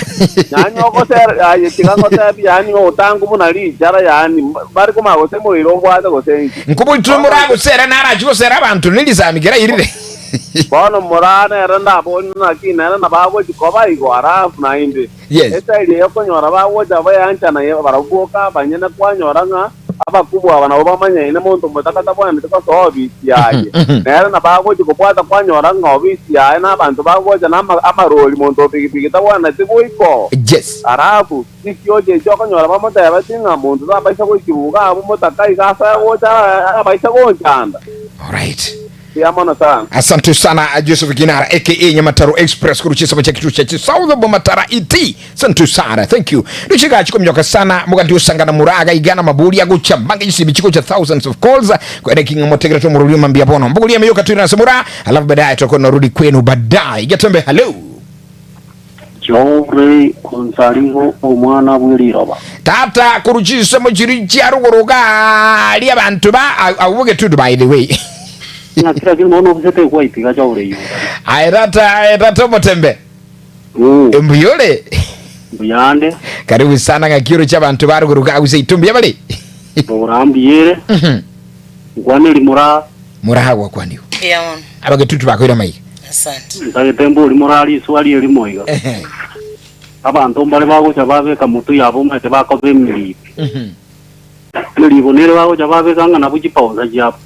yani ogosera aye tingangotari yani otangu muna ricara yani bari kuma gose muriro bwate gose nkubu tumura gusera naraje gusera abantu nilisamigera irire bono morana randa bonna kina na babo jikoba igwara na inde esa ile yokonyora bawo jaba yancha na barabuka banyana kwanyora nga abakubwa abana bamanya ine muntu mutakata bwana mitiko sobi yaye na babo jikopata kwanyora nga obisi yaye na abantu bawo jana amaroli muntu pigipigi tabwana tikuiko arabu sikyoje jokonyora bamota yabatinga muntu zabaisha kukibuga abo motaka igasa woja abaisha gonchanda. All right. Asante sana Joseph Kinara aka Nyamataro Express kuruchisa cha kitu cha South Bomatara ET. Asante sana. Thank you. Dushika chikomyoka sana mugandi usangana muraga igana mabuli ya gucha bangi jisibichiko cha thousands of calls kwa king motegera to muruli mambia bono. Mbuguli ya meyoka tu na samura alafu baadaye tutakuwa tunarudi kwenu baadaye. Getembe hello. Jore konsaringo omwana bwiriroba. Tata kuruchisa mujiri rugoroga ali abantu ba avuge tu by the way. Nakira kimono busete kwa ipiga chaure yu. Airata motembe. Mbuyole. Mbuyande. Karibu sana ngakiro cy'abantu baruguruka uzitumbiye bali. Urambiyere. Ngwane limura. Murahagwa kwaniyo. Yeah. Abagetutu bakwira mai. Asante. Ntagetembo limurali swali elimoiga. Abantu mbale bago chababe kamutu yabo mate bakoze mili. Libonere bago chababe kanga nabujipaoza japo.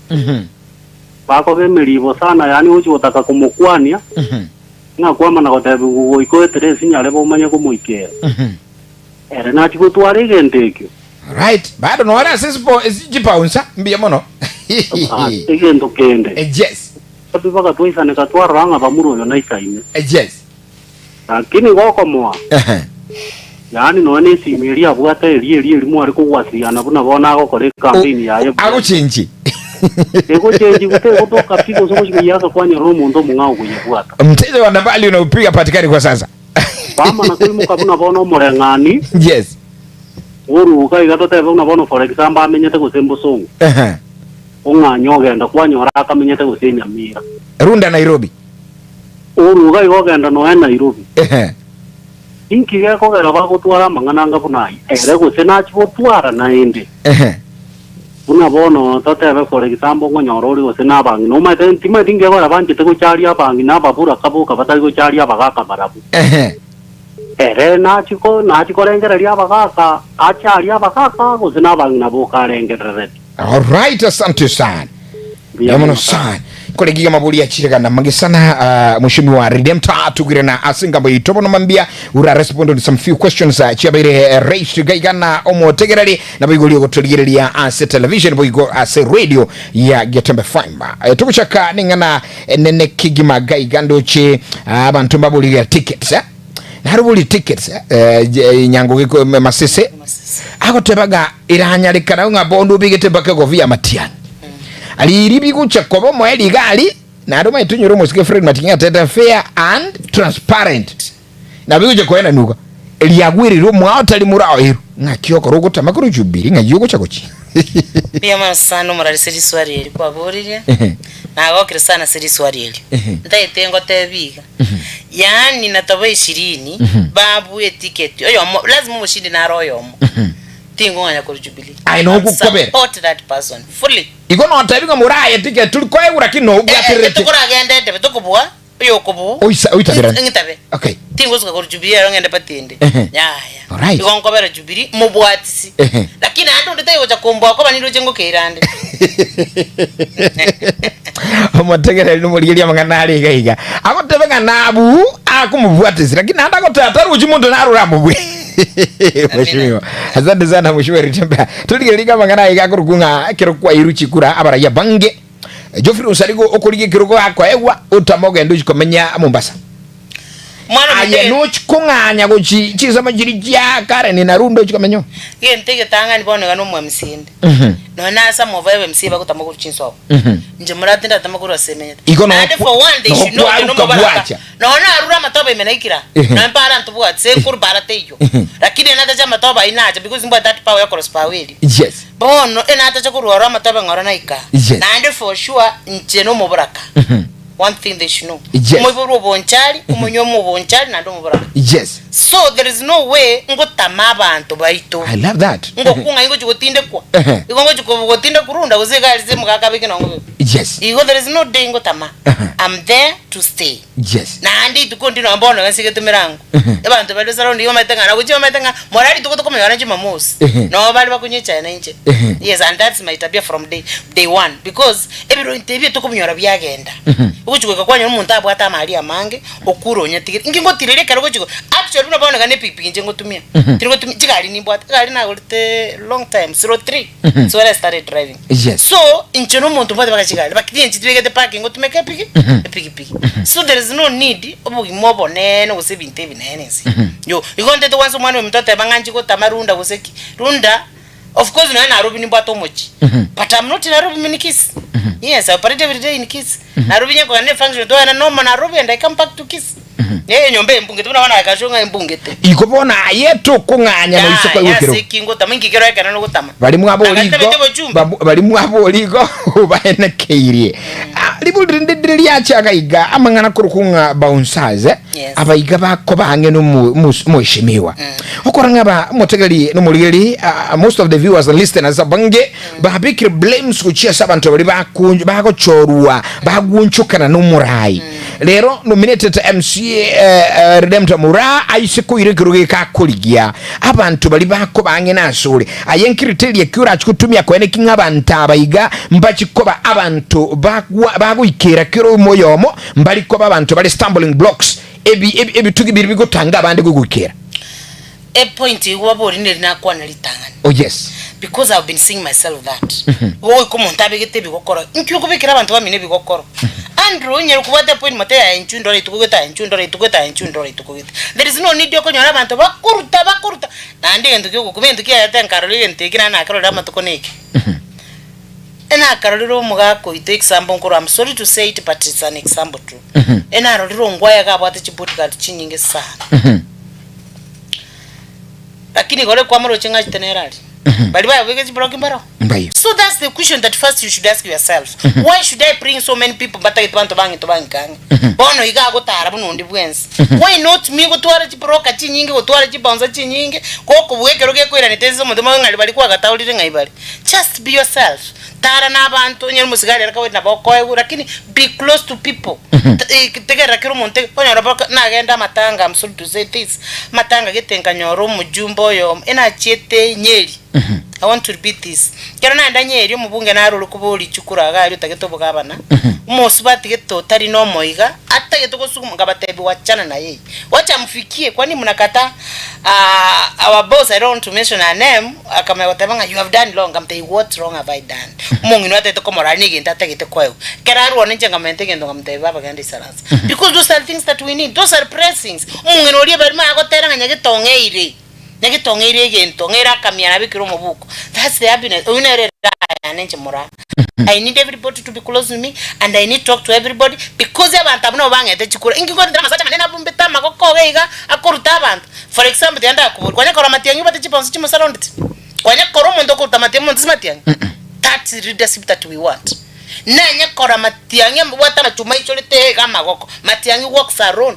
Bako bemelibo sana yani uchi utaka kumukwania nga kwama na kotabe uiko eteresi nyale bomanya kumuikera ere nachi kutware gendekyo right bado no ara sisipo jipaunsa mbiye mono egendo kende yes baka tuisane katwara nga bamuro yo naisaine yes lakini goko moa yani no ne similia bwata eli mwari kugwasiana buna bona gokore campaign yaye aguchinji ego chenji kuteko kutoka pigo soko chiyaka kwanya romo ndo mungao kuyebuata mteja wa nambali unaopiga patikani kwa sasa bama na kulimo kabuna bono morengani yes uru kai gatote bona bono for example amenyete kusembo songo unga nyogenda kwanya raka amenyete kusenya Nyamira runda Nairobi uru kai gogenda no Nairobi inki gako gara bagutwara mangananga bunai ere gusena chibotwara na ende una bono tatebe for example ngonyoro ri gusena bangi no mai tima tinge gora banje te kuchari abangi na babura kabuka batari kuchari abagaka barabu ere na chiko rengera ri abagaka achari abagaka gusena bangi na boka rengera. All right, asante sana yamono sana kolegiga mabuli ya chirega na mangisana mushimi wa redemptor tugire na asinga boy tobono mambia ura respond to some few questions chiabire race gaigana omo tegerali na boygoli gotoligerelia ya ase television boygo ase radio ya Getembe Fiber tukuchaka ningana nene kigima gaigando che abantu babuli ya tickets harubuli tickets nyango giko masese agotebaga iranyalekana nga bondo bigete bakego via matian aliribi kuchakobo mweli gali na adoma itunyuro musike Fred Matinga teta fair and transparent na biguje kwena nuka eliyagwiri ro mwatali murao hiro ngakioko rogota makuru jubiri ngayugo chakochi pia masano murali seri swari eli kwa borire na agokire sana seri swari eli ndaitengo tebiga yani natabo 20 babu eticket oyo lazima mushindi na royo tingo anya ko Jubilee I know kukobera support that person fully ikono otabinga muraya ticket tuliko egura kino ugatirete tukora agenda ndebe tukubwa yo kubu oitabira ngitabe okay tingo suka ko Jubilee ngende patinde ya alright iko nkobera Jubilee mubwatisi lakini ando nditayo cha kombo ko baniro jengo keirande omotegere no muligeria manganari gaiga agotebenga nabu akumubwatisi lakini anda gotata ruji mundu narura mubwe mheshimiwa asante sana mheshimiwa Getembe tuligelinga mangana igakurukunga kirokwa iruchi kura abaraya bange Geoffrey usarigo okurige kiroko akwa ewa utamoga nduchi komenya Mombasa mwana aye no chikunganya gochi chiza majiri jya kare ni narundo chikomenyo yentege tanga ni bono gano mwamsinde no nasa movaye msiba kutamako chinso nje murati ndatamako semenya and for one day should know no mabara no na arura matobe menaikira no mpara ntubwa se kurbara teyo lakini ata chama toba inacha because mbo that power yako spaweli yes bono ena ata chakurwara matoba ngora naika Yes. and for sure ncheno muburaka one thing they should know Yes. umuburu bonchali umunyomo bonchali na ndo muburaka yes so there is no way ngotama abantu baito I love that ngokunga ingo chikotinde kwa ingo chikotinde kurunda uzega alizimu kakabiki na ngobe yes there is no day ngotama I'm there to stay yes na andi tukondino ambono ngasike tumirango abantu bali saro ndiyo maitenga na kuchima maitenga morali tuko meyana chima mosi no bali bakunyicha na inche yes and that's my tabia from day one because ebiro intebye tuko myora byagenda ukuchukeka kwanya umuntu abwata mali amange okuronya tigiri ingingo tirere karo kuchiko actually unabona kane pipi nje ngotumia tiriko tumia chikali ni bwata kali na ulite long time 03 so when I started driving yes so incheno umuntu mbate bakachikali bakidye nchitweke parking ngotumeka piki so there is no need obugimobo nene kusebinte binenesi yo ikonde to once umwana wemtoto banganji ko tamarunda kuseki runda of course na Nairobi ni bwato mochi but I'm not in Nairobi minikis yes I operate every day in Kisii Nairobi nyako ne function to na normal Nairobi and I come back to Kisii nyombe mbungete bana akashonga mbungete ikobona yeto kunganya no isoko yukiro yasekingo tamingi kero yakana no gutama bali mwabo ligo baene keirie libu ndendeli yachaga iga amangana kurukunga bouncers abaiga bako bange no mushimiwa okoranga ba motegeli no muligeli most of the viewers and listeners abange babikire blames kuchia sabantu bali bakunju bako chorua bagunchukana no murai lero nominated MCA Redemptor Mura ayiseko irekiruge kakoligia abantu bali bako bange nasuri ayenkiritelia kyura achikutumia kwene kinga bantaba iga mbachikoba abantu bagwikera kiro moyomo mbali koba abantu bali stumbling blocks ebi tugibiri bigotanga abandi gugukera a point wabori nina kwa nalitangana oh yes because I've been seeing myself that wo ko montabe gete bigokoro nkyo kubikira abantu bamine bigokoro andro nyero kubate point mate ya inchundore tukugeta there is no need yo konyora abantu bakuruta na ndi ngendo kubendu kiya yatankaroli ntekira na karoli amatukoneke ena karoliro mugako ite example nkoro I'm sorry to say it but it's an example too ena roliro ngwaya kabwate chibutika chinyinge sana lakini gore kwa maro chenga generali bali ba wege chibroki mbaro so that's the question that first you should ask yourself why should I bring so many people bata bantu bangi to bangikanga bono iga gotara bunundi bwensi why not me gotwara chibroka chinyinge gotwara chibanza chinyinge koko bweke roge kwira niteze mu ndimo ngali bali kwa gatawulire ngaibali just be yourself tara na abantu nyeri musigari rakawe na boko lakini be close to people tegera kiro monte konya roboka na agenda matanga I'm sorry to say this matanga getenga nyoro mujumbo yo ena chete nyeri I want to repeat this kero na ndanyeri mubunge na ruru kubuli chukura gali utagetoboka abana umusubati geto tari no moiga atageto kosuku ngabatebi wachana na yeye wacha mfikie kwani mnakata our boss I don't want to mention her name akamewatabanga you have done wrong I'm saying what wrong have I done mungu no ateto komorani genda atagete kwayo keraru onenje ngamente gendo ngamtebe baba gandi saransa because those are things that we need those are blessings mungu no lie bari ma gotera nganya getongeire nyagitongeire gento ngera kamyana bikiro mu buko that's the happiness unere nanenje mura I need everybody to be close to me and I need to talk to everybody because abantu abano bangete chikura ingiko ndama sacha manena bumbeta makoko geiga akoruta abantu for example yanda kubura kwanya kora matiangi bate chipanso chimo salondit kwanya kora mondo ko tamate mondo matiangi that's the leadership that we want nanya kora matiangi wata machuma icholete kama goko matiangi walks alone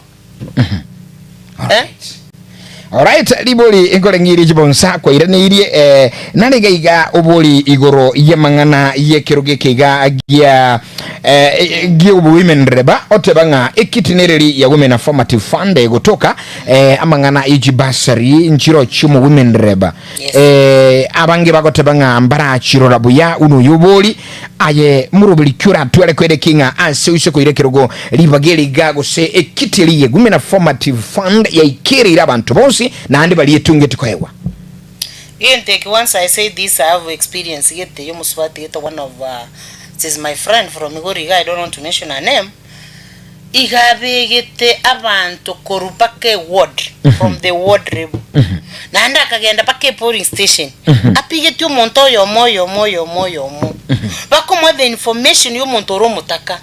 alright liboli ingolengiri jibonsa kwa iranirie nani gaiga oboli igoro yemangana yekiruge kiga gia women reba otebanga ekitinereri ya women affirmative fund egotoka amangana ijibasari nchiro chumo women reba abange bagotebanga mbara chiro rabuya uno yoboli aye murubili kyura twele kwede kinga anse useko irekirugo libageli gago se ekitiri ye women affirmative fund ya ikiri abantu bonsi na andi bali yetunge tukwewa take once I say this I have experience get you muswati get one of this is my friend from Migori I don't want to mention her name igabe gete abantu korupake ward from the ward level na anda kagenda pake polling station apige tu monto yo moyo bakomwa the information y'omuntu oromutaka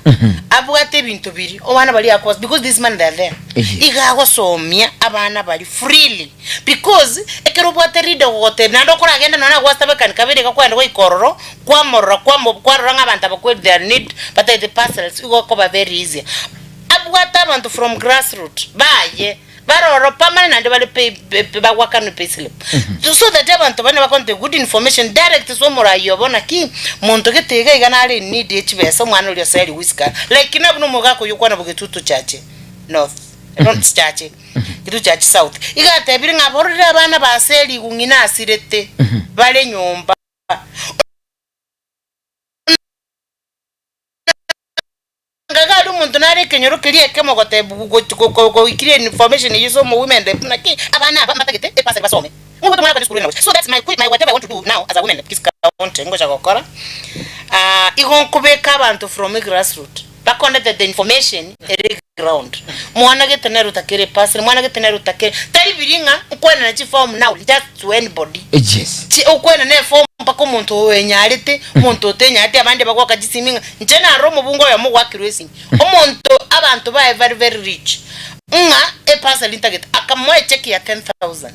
abwate ebintu biri obana bali akwas because this man they are there igagosomia abana bali freely because ekero bwate ride gote nando kora agenda nona gwasta kan kabiri gakwenda goikororo kwamorora kwarora ng'abantu bakwe their need but the parcels igokoba very easy abwate abantu from grassroots baye baroro permanent and bali pay bagwakano pay slip so that abantu bane bakonte good information direct so mora yobona ki muntu getega iganale need hbs mwana uri sali whisker like nabuno mugako yukwana bugetutu chache north not chache kitu chache south igate biri ngaborira abana baseli kungina asirete bale nyomba ngagadu muntu nare kenyoro kiriye kemo gote go ikire information yizo mu women de naki abana abatagete e pasa basome ngo tumara kwa school na so that's my whatever I want to do now as a woman kiska want ngoja gokora igon kubeka abantu from grassroots bakonde the information ere ground mwana getenero takere pasa mwana getenero takere tari biringa ukwena na chi form now just to anybody yes chi ukwena na form pako muntu wenyarite muntu tenyate abandi bagwaka jisiminga njena romo bungo ya mugwakirwesi omuntu abantu ba very very rich nga e pasa lintageta akamwa check ya 10,000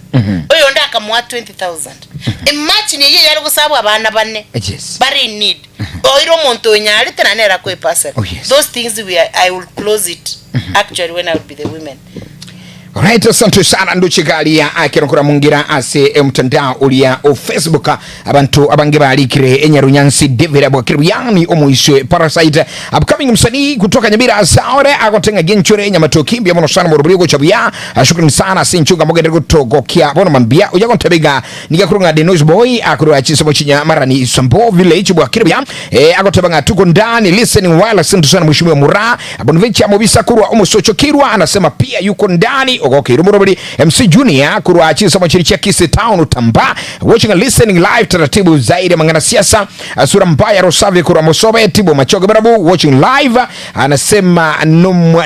oyo nda akamwa 20,000 imagine ye yari gusaba abana bane yes bari need oiro muntu wenyarite na nera ko e pasa those things I will close it actually when I would be the women. Alright, asante sana nduchigalia akirokora mungira ase mtandao ulia o Facebook abantu abange balikire enyarunyansi David Abwakiriyani omuiswe Parasite upcoming msanii kutoka Nyamira Saore agotenga genchure nyamatokimbi amono sana murubrigo chabuya shukrani sana sinchuga mogere gutogokia bono mambia uyagontebega nigakurunga the noise boy akuru achisomo chinya marani Sambo village Bwakiriya agotebanga tuko ndani listening while asante sana mheshimiwa Mura abonvecha mobisa kurwa omusocho kirwa anasema pia yuko ndani ogoke rumurobali MC Junior kuruachi sama chirichia Kisii town utamba watching and listening live taratibu zaidi mangana siasa sura mbaya Rosavi kura Mosobe tibo machoge barabu watching live anasema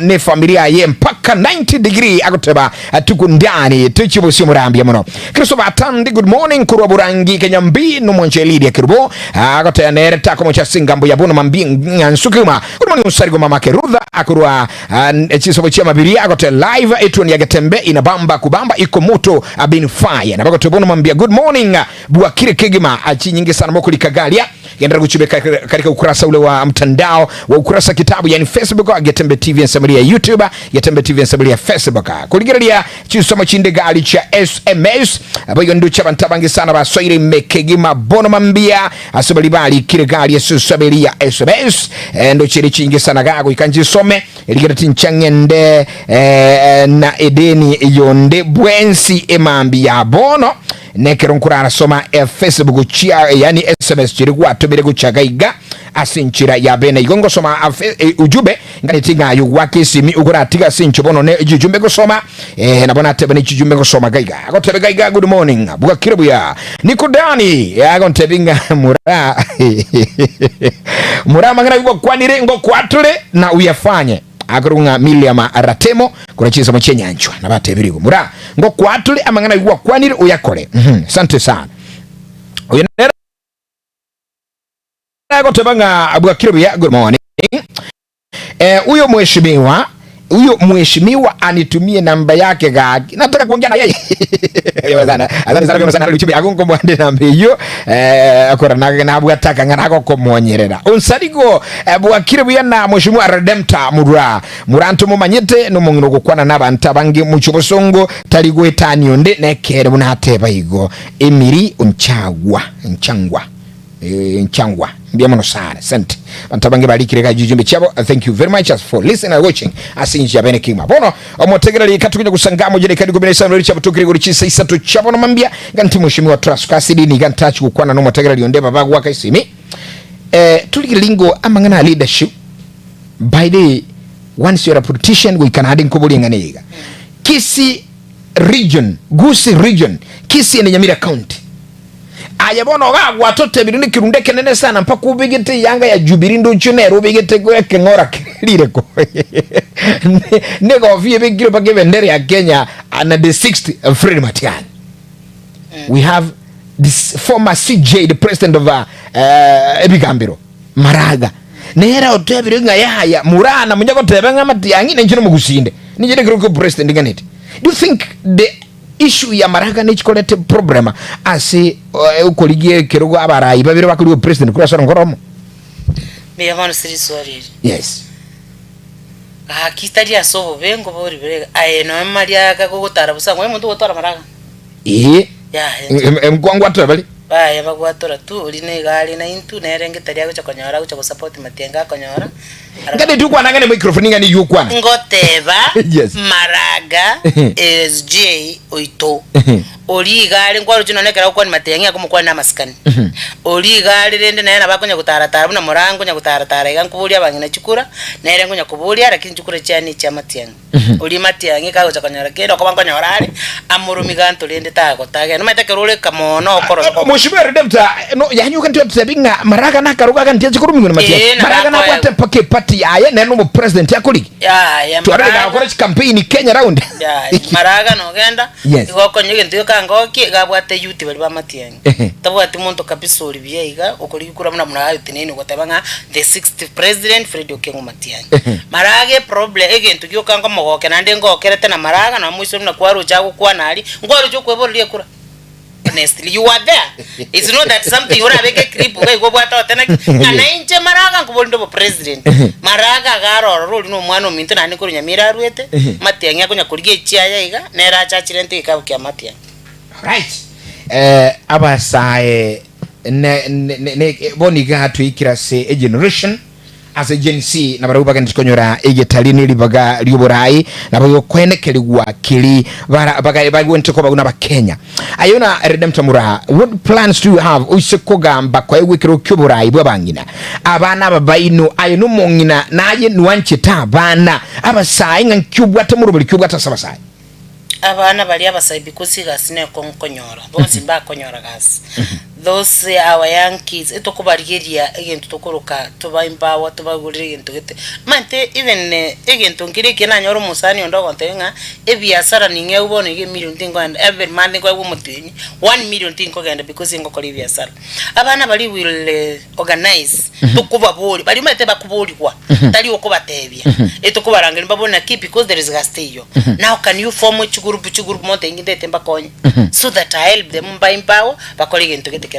ne familia ye mpaka 90 degree agoteba tuko ndani tuchibo sio murambi ya mno Christopher Atandi good morning kuru Burangi Kenyambi no monjelidi ya kirubo agotaya nereta komo cha singambo ya bono mambi nsukuma good morning usarigo mama Kerudha akurua chisobo chia mabiria agotaya live etu ni Getembe inabamba kubamba iko moto abin fire na bako tubono mambia good morning Bwakire Kegima achi nyingi sana mokuli kagalia yendera kuchibeka katika ukurasa ule wa mtandao wa ukurasa kitabu yani Facebook Getembe TV Nsamaria YouTube Getembe TV Nsamaria Facebook kuligiria chisoma chinde gali cha SMS abayo nducha bantabangi sana basoire mekegima bono mambia asubali bali kire gali Nsamaria SMS ndo chiri chingi sana gago ikanjisome iligera tinchangende na edeni yonde bwensi emambi ya bono nekero nkurana soma Facebook chia yani SMS chiri kwa tobere guchagaiga asinchira ya bene igongo soma ujube ngani tinga yu wake simi ugura tiga sincho bono ne ujumbe go soma na bona tebe ne ujumbe go soma gaiga agotebe gaiga good morning buga kirubuya niko dani agontebinga mura mura mangana yuko kwanire ngo kwatule na uyafanye akurunga Miliama Aratemo kurachisa mchenyanchwa na batebirigo mura ngo kwatule amangana yuko kwanire uyakore asante sana uyenera agotebanga Abwakiriya good morning huyo mheshimiwa anitumie namba yake gaki nataka kuongea na yeye azana sana luchibi agongo mwande namba hiyo akora na abwataka ngana ko mwonyerera unsarigo Abwakiriya na mheshimiwa Redempta murantu mumanyete no mungiro gukwana nabantu abangi muchobosongo taligo etani onde nekere bunateba igo emiri nchangwa ndiamono sana sente bantabange balikireka jijumbe chabo thank you very much for listening and watching asinji abene kima bono omotegerali katukunya kusangamo jere kandi kubelesa no chabo tukiri kuri chisa isatu chabo no mambia ganti mheshimiwa Trasukasidi ni gantachi kukwana no motegerali onde babagu wakaisimi tulikilingo amangana leadership by the once you're a politician we can add nkobuli nganiga Kisii region Kisii and Nyamira county ayabono bagwa tote birinde kirundeke nene sana mpaka ubigete yanga ya jubirindo chunero ubigete kweke ngora kirire ko nego vie bigiro bagebe ndere ya Kenya and the 6th Fred Matiang'i we have this former CJ, the president of Ebigambiro Maraga nera otebire nga yaya murana munyako tebenga matiangi nenjino mugusinde nijere kruko president nganete. Do you think the issue ya Maraga ni chikolete problem asi ukoligie kirogo abarayi babire bakuri president kuri asoro ngoromo? Me yamano siri swari. Yes. Kitari asobo bengo bori bere no maria ka gutara busa ngwe muntu gutora Maraga. Ya mkwangu atobali baya bagwatora tu line gali na intu nerenge taria gucha konyora gucha support Matianga konyora ngade tu kwana ngane microphone ngani yukwana ngoteba yes. Maraga SJ oito oli gali ngwaro jino nekera ukwa ni Matianga kumukwa na maskani oli gali rende na yana bakonya gutara tara na morango nya gutara tara igankubuli abangina chikura na erengo nya kubuli lakini chikura cyane cya Matianga oli Matianga ka gucha konyora kero ko bankonya orale amurumi ganto rende tago tage no meteke role kamono okoro Mheshimiwa Redemptor no yanyu kan tu tsebinga Maraga na karuga kan tiaje kurumi ngone Matianga Maraga na kwate pake party aye neno mu president yakuli ya Maraga akora campaign Kenya round ya Maraga no genda igoko nyige ndiyo kangoki gabwate yuti bali ba Matianga tabwate muntu kabisa oli biyega okoli kura muna muna yuti nene gotabanga the 60th president Fred Okengo Matianga Maraga problem egento gyo kango mogoke nande ngokerete na Maraga na mwiso na kwaro chago kwa nali ngwaro cyo kweboliye kura. Honestly, you are there. It's not that something you have a clip where go bata tena na inje Maraga kubondo president Maraga garo roli no mwana mintu na nikuru Nyamira ruete Matianga kunya kulige chiaya iga nera chachirente ikabukya Matianga. Right. Abasae ne boniga hatu ikira se a generation as a Gen Z na baruba kan tikonyora egetali ni libaga lyoborai na bayo kwenekeli gwa kili baga bagwente ko baguna ba Kenya ayona Redemptor Muraha. What plans do you have usekogamba kwa wikiro kyoborai bwabangina abana babaino ayino mongina naye nuanche ta bana abasayi nkyubwata murubuli kyubwata sabasai abana bali abasai bikusi gasine konkonyora bonsi ba konyora gas those our young kids etokubarigeria egento tokoroka tubaimbawa tubagurire egento gete mante even egento ngirike na nyoro musani ondogo ntenga ebiasara ninge ubone ige million thing and every man ngo umutenyi 1 million thing kogenda because ngo koli biasara abana bali will organize tukuba boli bali mate bakuboli kwa tali okubatebya etokubarangira babona keep because there is gasteyo now can you form a group monte nginde temba konye so that I help them by empower bakoli egento gete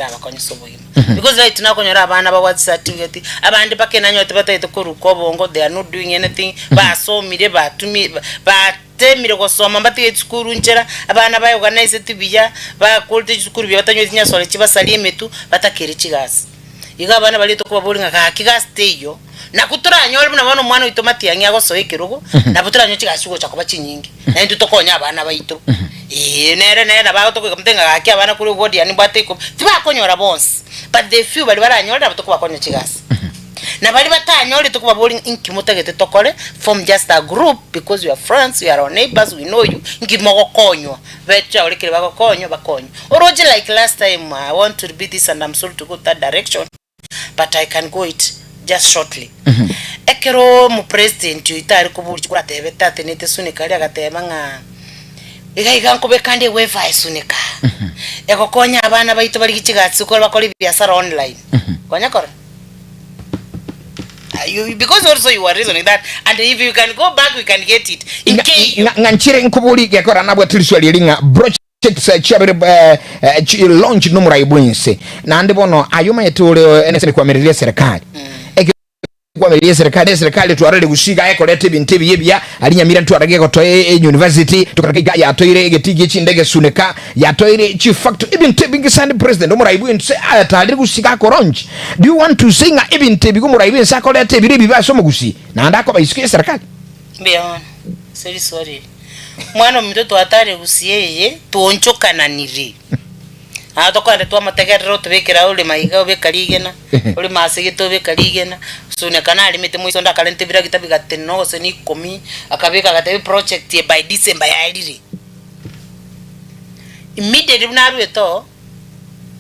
because right now konyora abana ba what certificate abandi bakena nyote bataito kuruko bongo they are not doing anything ba so mire ba tumi ba temire gosoma mbati school nchera abana ba organize tibija ba quality school bya batanyo nya sole chibasalie metu batakere chigasi iga abana bali to kubabolinga ka kigasi teyo na kuturanya oli muna mwana wito Matianga gosoekerugo na buturanya chigasi go chakoba chinyingi na ndu tokonya abana baito nere ba to kumtenga gaki abana kuri body ani bateko tiba konyora bonse but they feel bali baranyora bato kubakonya chigasi na bali batanyora to kuba bowling inkimutagete tokole from just a group because we are friends, we are our neighbors, we know you ngimogo konywa becha olikire bakokonyo bakonyo oroje like last time I want to repeat this and I'm sorry to go that direction but I can go it just shortly. Ekero mu president itari kuburi kura tebe tate nete sunika ali agatema nga iga nkobe kandi wifi sunika eko konya abana baito bali kichigatsi ko bakora biasara online konya kora because also you are reasoning that and if you can go back we can get it nganchire nkubuli gekora nabwe tuliswali linga chabere launch numero ibwense na ndibono ayuma yetule NSN kwa merilia serikali kwa merilia serikali tuarele gusiga ekolete bintebi yebya ali Nyamira tuarage ko toye university tukarage ya toire getigi chindege suneka ya toire chief factor ibintebi ngisani president numero ibwense atali gusiga koronji. Do you want to sing ibintebi numero ibwense akolete biribi baso mugusi na ndako bayisikie serikali bia sorry mwana mtoto atare gusieye tuonchokana niri atokare twa mategero tubekera ule maiga obekarigena ule masegito obekarigena sune kanali mete mwiso ndakalente bira gitabi gateno se ni 10 akabeka gatabi project ye by December ya iriri immediately narueto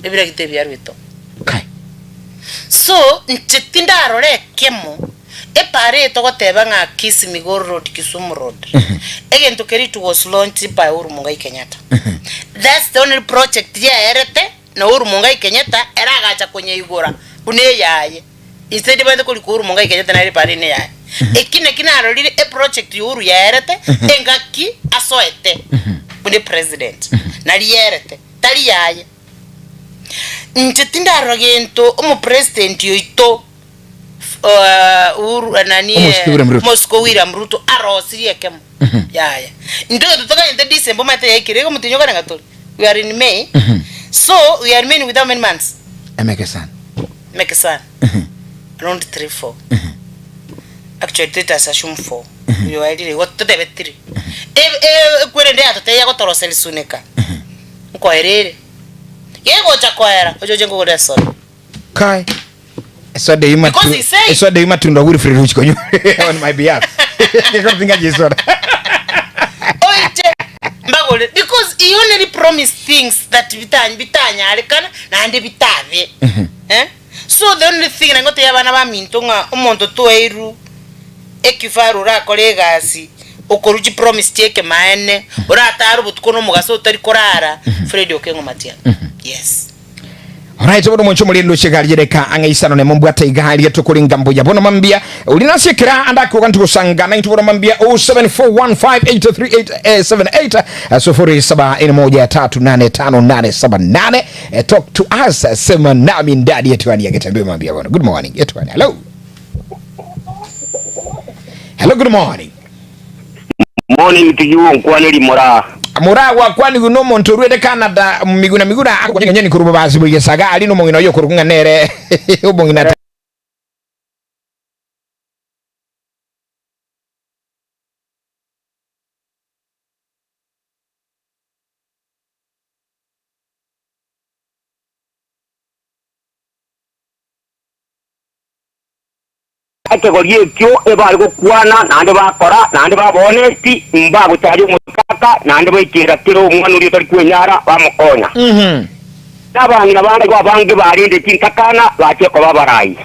bira gitabi yarueto okay so nchetinda rore kemo epare to goteba nga Kisii Migori Road Kisumu Road again to carry to was launched by Uhuru Muigai Kenyatta. That's the only project here erete na Uhuru Muigai Kenyatta era agacha kwenye igura une yaye instead bende kuli Uhuru Muigai Kenyatta na ripari ne yaye ekine kinarorire e project Uhuru yaerete engaki asoete une president na lierete tali yaye nchetinda rogento umu president yoito Uhuru nani Moscow William Ruto arosirie kemo yaya ndo tutoka in December mate yakire ko mutinyo kana gatori we are in May so we are May without many months make a son around 3-4 actually it is assume 4 you are really what to debe 3 kwere ndia atete ko torosel suneka ko erere yego chakwera ojoje ngo godeso kai so de yima tunda guri free ruch konyo on my behalf nginga jisoda mbagole because he only promised things that bitanya alikana na ande bitave so the only thing ngote yabana ba mintonga umuntu toeru ekifaru ra kolegasi okoruji promise cheke maene urataru butukono mugaso utari korara Freddy Okengo Matia yes. Alright, bono mwencho mulindo chegalireka angaisano ne mumbwata igali tukulinga mbuya bono mambia ulinasiekera andako kantu kusanga 90 bono mambia 0741583878 0713858878 talk to us sema nami ndadi yetu ani Getembe mambia bono. Good morning yetu ani. Hello good morning tigiwo nkwaneri mura kwani guno muntu rwede Canada miguna akonyenya nyeni kuruba bazi buye saga ali no mungino yo kurukunga nere ubungina ate goliye kyo ebali kukwana nande bakora nande babonesti mba butari umutaka nande bayikira kiro umwana uri tari kwenyara bamukonya nabandi nabandi babange barinde kintakana bache ko babarayi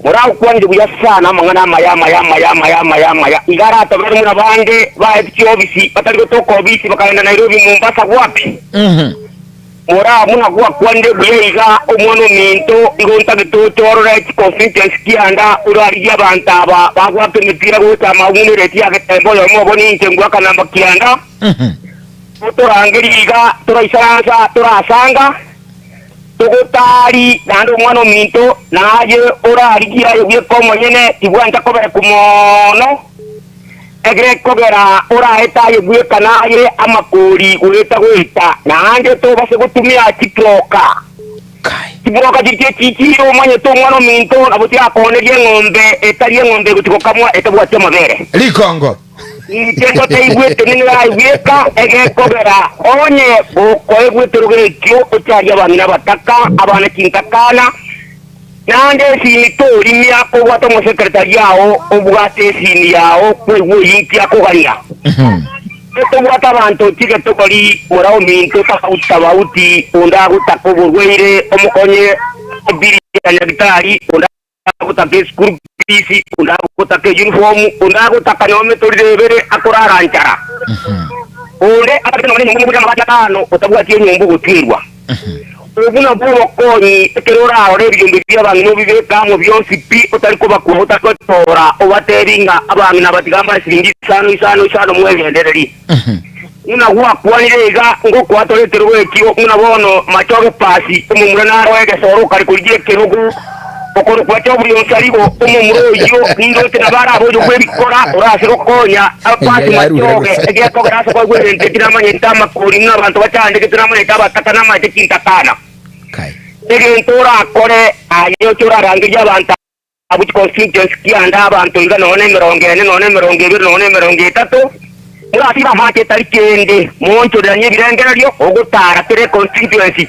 murao kwandi buyasana mangana maya igarata bari munabande bahetyo bisi batari gutoko bisi bakaenda Nairobi Mombasa wapi mura muna kuwa kwande buyeiga umwono minto igonta gitotoro right confidence kianda urari yabantaba bagwa pemitira guta maunire tia Getembe yo moboni ntengwa kanamba kianda turangiriga turaisanza turasanga tugutari nando umwono minto naje urari gira yo komo nyene tibwanta kobere kumono egre kogera ora eta yegwe kanaye amakuri ureta gwita nande to base gutumia kiproka jirike chichiro manye to mwana minto abuti akone ngombe etari ngombe gutikokamwa etabwa chama bere likongo nitengo taigwe tenina igweka egre kogera onye boko egwe terugere kyo utari abana bataka abana kintakana nande sinitori myako wato mo secretary yao obugate sini yao kwewe yinki akogaria to wata bantu tike to bali morao minto takautabauti onda gutakoburweire omukonye biri ya gitari onda gutake school fees onda gutake uniform onda gutaka nome toridebere akorara nchara onde akati none nyumbu kama batano otabwati nyumbu gutirwa ubuna buwo konyi kerora ore byumbi by'abantu bibeka mu byonsi pi utari kuba ku utakotora obateringa abantu nabatigamba siringi isano mwegendereri una huwa kwanirega ngo kwatoretero wekio una bono machoge pasi umumura narwege soro kari kugiye kerugu okoro kwacho buri onsarigo umumuro yo nindo tenabara abojo kwebikora urasiro konya apasi machoge egiye kogeraso kwa gwente kinamanye ntama kuri n'abantu bacande kinamanye tabatakana mate kintakana Tora kore ayo chura rangi jabanta abuti constituency kianda abantu inga none meronge tato urati bamake tarikende moncho danye birengera ryo ogutara tere constituency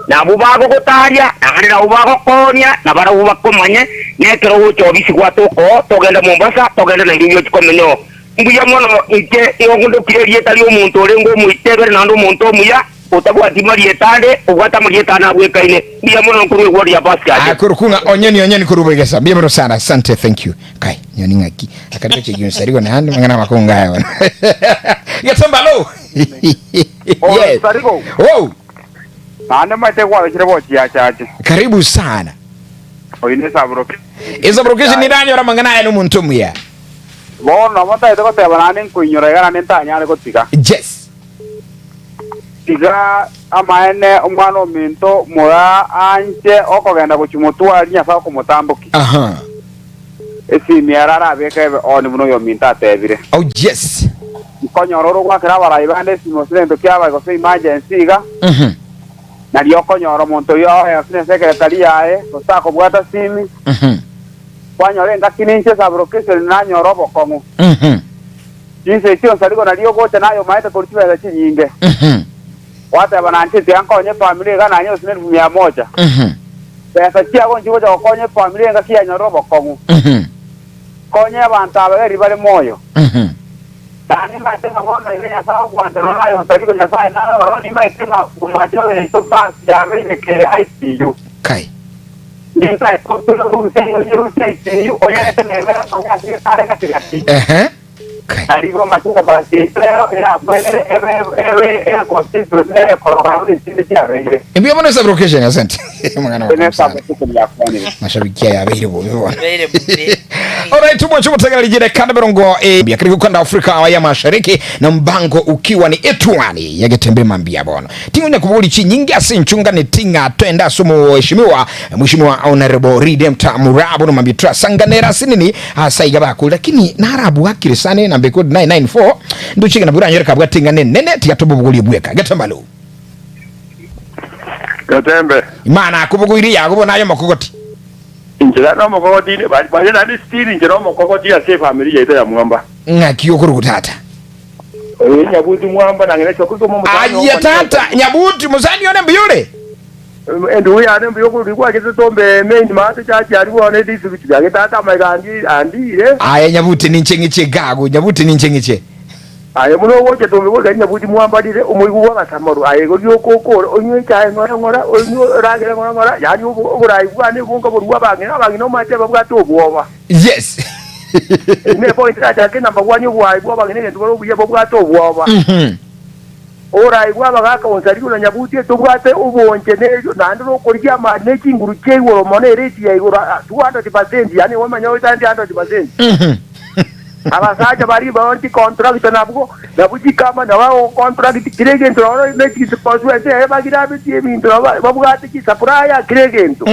na bubago gutaria na bubago konya na bara bubakomanye netero ucho bisi gwatoko togenda Mombasa togenda Nairobi chikomenyo nguya mono ite yogundo kirie tali omuntu orengo muitebere nando muntu omuya utabwa timari tande ugata muri tana bwekaine bia mono kuri wodi ya basket akurukunga onyeni kurubegesa bia mono sana asante thank you kai nyoni ngaki akadiche ginsarigo na handi mangana makonga hayo Getembe lo yes sarigo oh Nane maite kwa chirebo chia chache. Karibu sana. Oine sabroke. Izo brokeshi ni ranyo ramangana ya numuntu muya. Bono mata ito ko teba nane kuinyora ga nane tanya ko tika. Yes. Tiga amaene umwana minto mura anje okogenda kuchimutwa nya fa kumutambuki. Aha. Esi miarara beke oni muno yo minta tebire. Oh yes. Konyororo kwa kira bara ibande simo sento kyaba ko se emergency ga. Na dio konyoro monto yo ya sine secretary yae ko sa ko bwata simi. Kwanyore ngakininche sabroke na nyoro bokongu. Jinse sio saliko na dio gocha nayo maeta kulitiba za chinyinge. Wata bananchi tiankonye familia ga nanyo sine 100. Pesa chia ko njigo ja konye familia ga kia nyoro bokongu. Konye abantu abageri bari moyo. Tani matema bona ile ya sawa kwa ndarayo saliko ya sawa na baroni matema kumacho ile sopa ya vile ke ICU. Kai. Nita ko tulo usei oya teneva kwa sare katikati. Kai. Arigo machunga basi pero era era constitución de corrado de Chile. Mbio mwana sabrokeshi ni asante. Mwana Tene wa sababu ya kwani. mashabiki ya beire bo. Beire bo. Alright, tumo tegala lijire kanda berongo ya karibu kanda Afrika ya Mashariki na mbango ukiwa ni etwani ya Getembe mambia bona. Tingo nya kubuli chi nyingi asinchunga ni tinga twenda sumu mheshimiwa Honorable Redemptor Murabo no mambitra sanganera sinini asaiga bakulu lakini narabu hakire sane na mbeko 994 ndo chika na buranyere kabwa tinga nene tikatobo buguli bweka gatambalo. Getembe. Imana kubugiri ya kubona ayo makogoti. Injira no mokogoti ne bali na ni stili injira mokogoti ya safe family yetu ya mwamba. Ngakiyo kurutata. Nyabuti mwamba na ngene chokuto mu mutano. Aje tata nyabuti muzani yone mbiyule. Endo ya ne mbiyo kulikuwa kitotombe main mate chachi aliwo ne district ya tata magandi andire. Aya nyabuti ni nchengiche gago nyabuti ni nchengiche. Aye muno woche tombe wo ganya buti mwamba dire umuigu wa basamaru aye go yoko onye chae ngora onyo ragere ngora yani uburai bwane bunga burwa bangi no mate babwa to bwoba. Yes. Ne point acha ke number 1 bwa bwa bangi ne to buye babwa to bwoba. Ora igwa bagaka onsari kuna nyabuti to bwate ubonche nejo nandro korya ma ne kinguru chewo mone rate ya igura 200% yani wamanya witandi 100%. Abasaja bari baonti contract nabuji kama na wao contract kiregento oro ne kisipasu ese bagira biti ebintu babugati kisapuraya kiregento.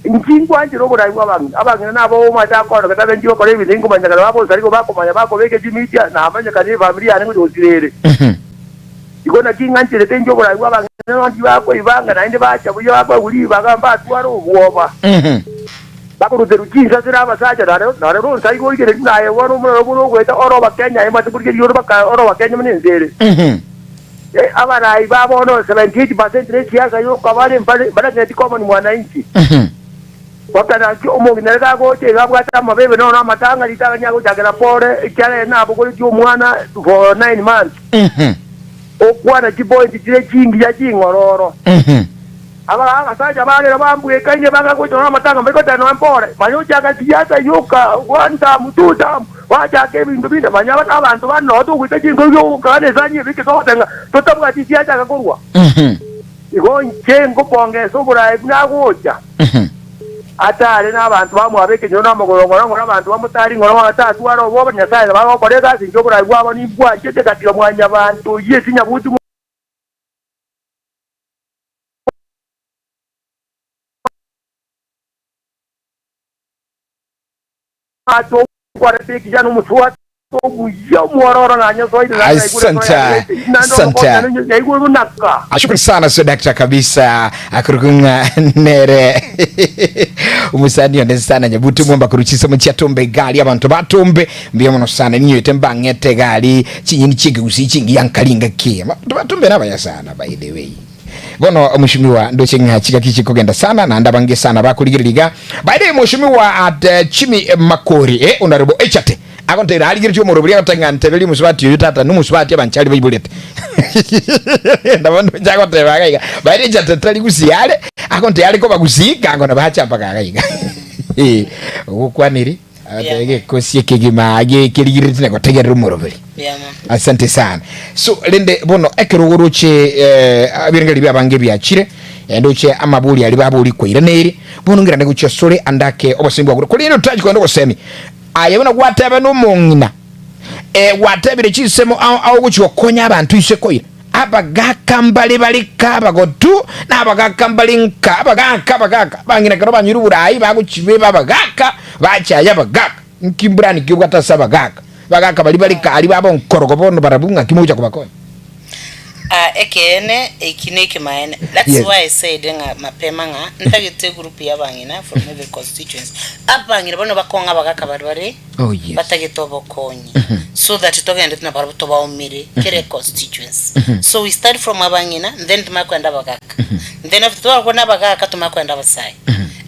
Njingwa njiro bora igwa abangi nabo mata kono katabe njiyo kore ibintu manya kana babo sariko bako manya bako beke jimitia na amanya kane familia yangu dozirere. Ikona kinganchire tenjo bora igwa abangi nandi bako ibanga nainde bacha buyo bako buli bagamba twaro ubwoba. Bakuru deruchinza sira abasaja nare sai go igere naye waro muno gweta oro bakenya emate burge yoro baka oro bakenya munenzere abana ibabo no 78% ne siasa yo kabare mbale bana koma ni mwananchi wakana ki omongi naleka go te gabwata mabebe no na matanga litanga go jagera pore kyale na bugoli ti omwana for 9 months okwana kiboyi tire kingi ya kingororo aba saja bale bambuye kanye banga ko tona matanga mbeko tano mpore manyo chaka siasa yuka wanta mututa wacha ke bintu bintu manyaba abantu bano to kwita kingo yo kane zanye bike to tenga to tabwa siasa kakorwa iko njengo ponge sobura ibna gocha atale n'abantu bamwabeke nyo namugorongora ngora abantu bamutari ngora batatu aro bo nyasaye babo korega sinjobura ibwabo ni bwa chete katira mwanya abantu yesi nyabuti ato kwa peki jana mutwa to buya mwororo nganya so ida Asante. Ashukuru sana so dakta kabisa akurukunga nere umusani yone sana nyabuti mwamba kuruchisa mchia tombe gali abantu batombe mbiya muno sana niyo temba ngete gali chinyini chige usichingi yankalinga kema batombe nabaya sana by the way bono mheshimiwa ndo chenga chika kichi kugenda sana na ndabange sana bakuligiriga by the way mheshimiwa at Chimi Makori Honorable Echate akonte aligiri cyo morobiri atanga ntebeli musubati yutata numusubati abanchali bayibulete ndabando njako tebagaiga by the Echate tali kusiyale akonte aliko bagusika ngona bacha paka gaiga ukwaniri atege kosie kigima kirigirite ko tegera rumorobeli asante sana so lende bono ekeruguruche abirengeri byabange byakire endoche amabuli ali babuli kwira neri bono ngira ndiguche sore andake obasimbu agura kuri ino taji kwendo gosemi ayabona gwataba no mongina watabire chisemo awo guchi konya abantu isekoira abagaka mbali balika bagotu nabagaka mbalinka abagaka bangina karo banyuru burayi baguchibe babagaka bachaya bagaka nkimbrani kibwata sabagaka bagaka bali balika ali babo nkorogo bono barabunga kimuja kubakonya ekene ikineke maene that's why I said nga mapema nga ntagite group y'abangina from every constituency abangina bono bakonga bagaka bari batagite obokonyi so that tugende tuna barabuto baumire kere constituency so we start from abangina then tumakwenda bagaka then after twakona bagaka tumakwenda basai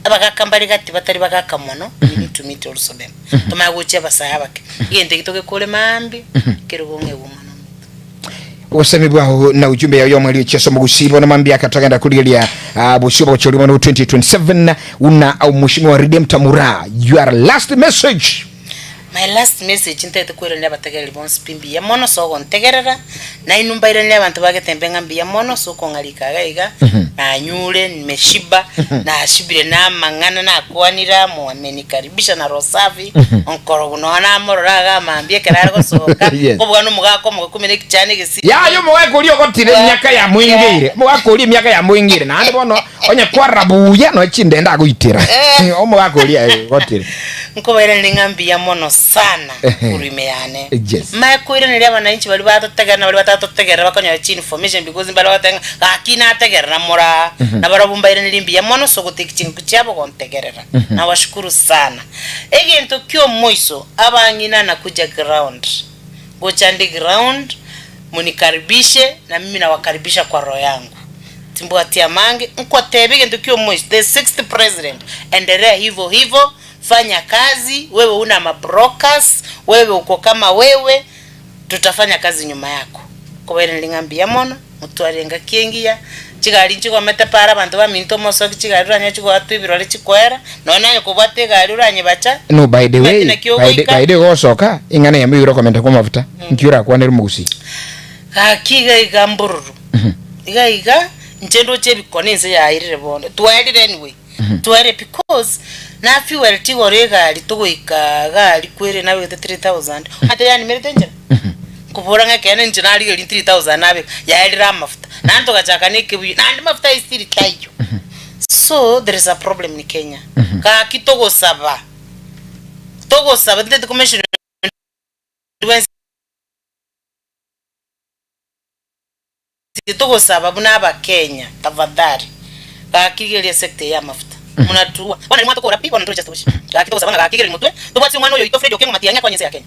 abagaka mbali gati batari bagaka mono to meet also them tumaguche basai abake yende gitoke kole mambi kere bumwe bumwe wasemi bwaho na ujumbe ya yomo aliyecheso mugusibo na mambi akatagenda kulilia bushuba wacholimu 2027 una au mheshimiwa Redempta Mura your last message. My last message ntete kwera ndi abategera libonse pimbi ya mono so gontegerera na inumbaira ndi abantu bagetembe ngambi ya mono so kongalika gaiga na nyule nimeshiba na shibire na mangana na kwanira mu amenikaribisha na rosafi onkoro buno na amororaga mambie kerargo soka kubwa no mugako mu 10 cyane gisi ya yo mugako uli okotire myaka ya mwingire mugako uli myaka ya mwingire na andi bono onye kwarabuya no chinde nda guitira o mugako uli okotire nkobere ngambi ya mono sana kurimeane makwire nile abananchi bali batotegana bali batatotegera bakonya chi information because mbala batenga akina ategera na mura na barabumbaire nilimbi ya mono so gutekinga kuchabo kontegerera na washukuru sana egento kyo moiso abangina na kuja ground gochandi ground munikaribishe na mimi na wakaribisha kwa roho yangu timbo atia mange nkotebe egento kyo moiso the 6th president endelea hivyo fanya kazi wewe una mabrokers wewe uko kama wewe tutafanya kazi nyuma yako kubera ningambia mono mutwarenga kiengia chigali nchiko metapara abantu baminto moso chigali ranya chiko atubirole chikwera nona ko batega ruranye bacha no by the way gosoka ingana yambi yuro komenta ko mafuta nkiura kwa neri mugusi kiga igambururu iga nchendo chebikonense ya irire bondo twairire anyway tuare because na fuel tigorega litugoika gali kwere nawe 3000 ate yani meritenje kuboranga kene njinali gali 3000 nabe yairira mafuta nanto gachaka nekebuyi nandi mafuta isiri tayo so there is a problem in Kenya ka kitogo saba the commission kitogo saba bunaba Kenya tafadhali ka kigelia sector ya mafuta munatua wana mwato ko rapi wana ntocha stoshi akitoka sabanga akigere mutwe tubati mwana oyo itofredi okengo matianya kwa nyese ya Kenya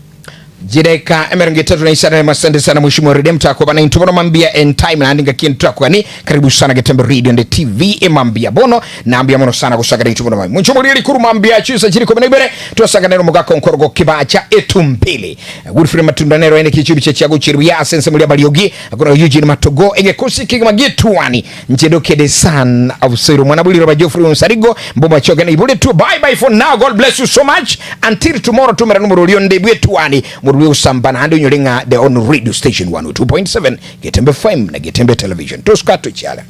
Jireka emerenge tatu na isana masande sana mheshimiwa Redempta kwa bana intubono mambia en time na andinga kintu kwa ni karibu sana Getembe Radio and TV mambia bono na ambia mono sana kusagara intubono mambia mheshimiwa lili kuru mambia chisa jiri kwa benebere tuwasaga nero mugako nkorogo kibacha etumpili Wilfred Matunda nero ene kichubi chechiago chiru ya sense mulia baliogi akuna Eugene Matogo ege kusi kigima gituwani nchedo kede san avusiru mwanabuli roba Geoffrey Unsarigo mbomba choga na ibule tu bye for now God bless you so much until tomorrow tumera numero lionde bwetuwani we usambana handi unyolenga the on radio station 102.7 Getembe FM na Getembe Television. Tuskatu chala.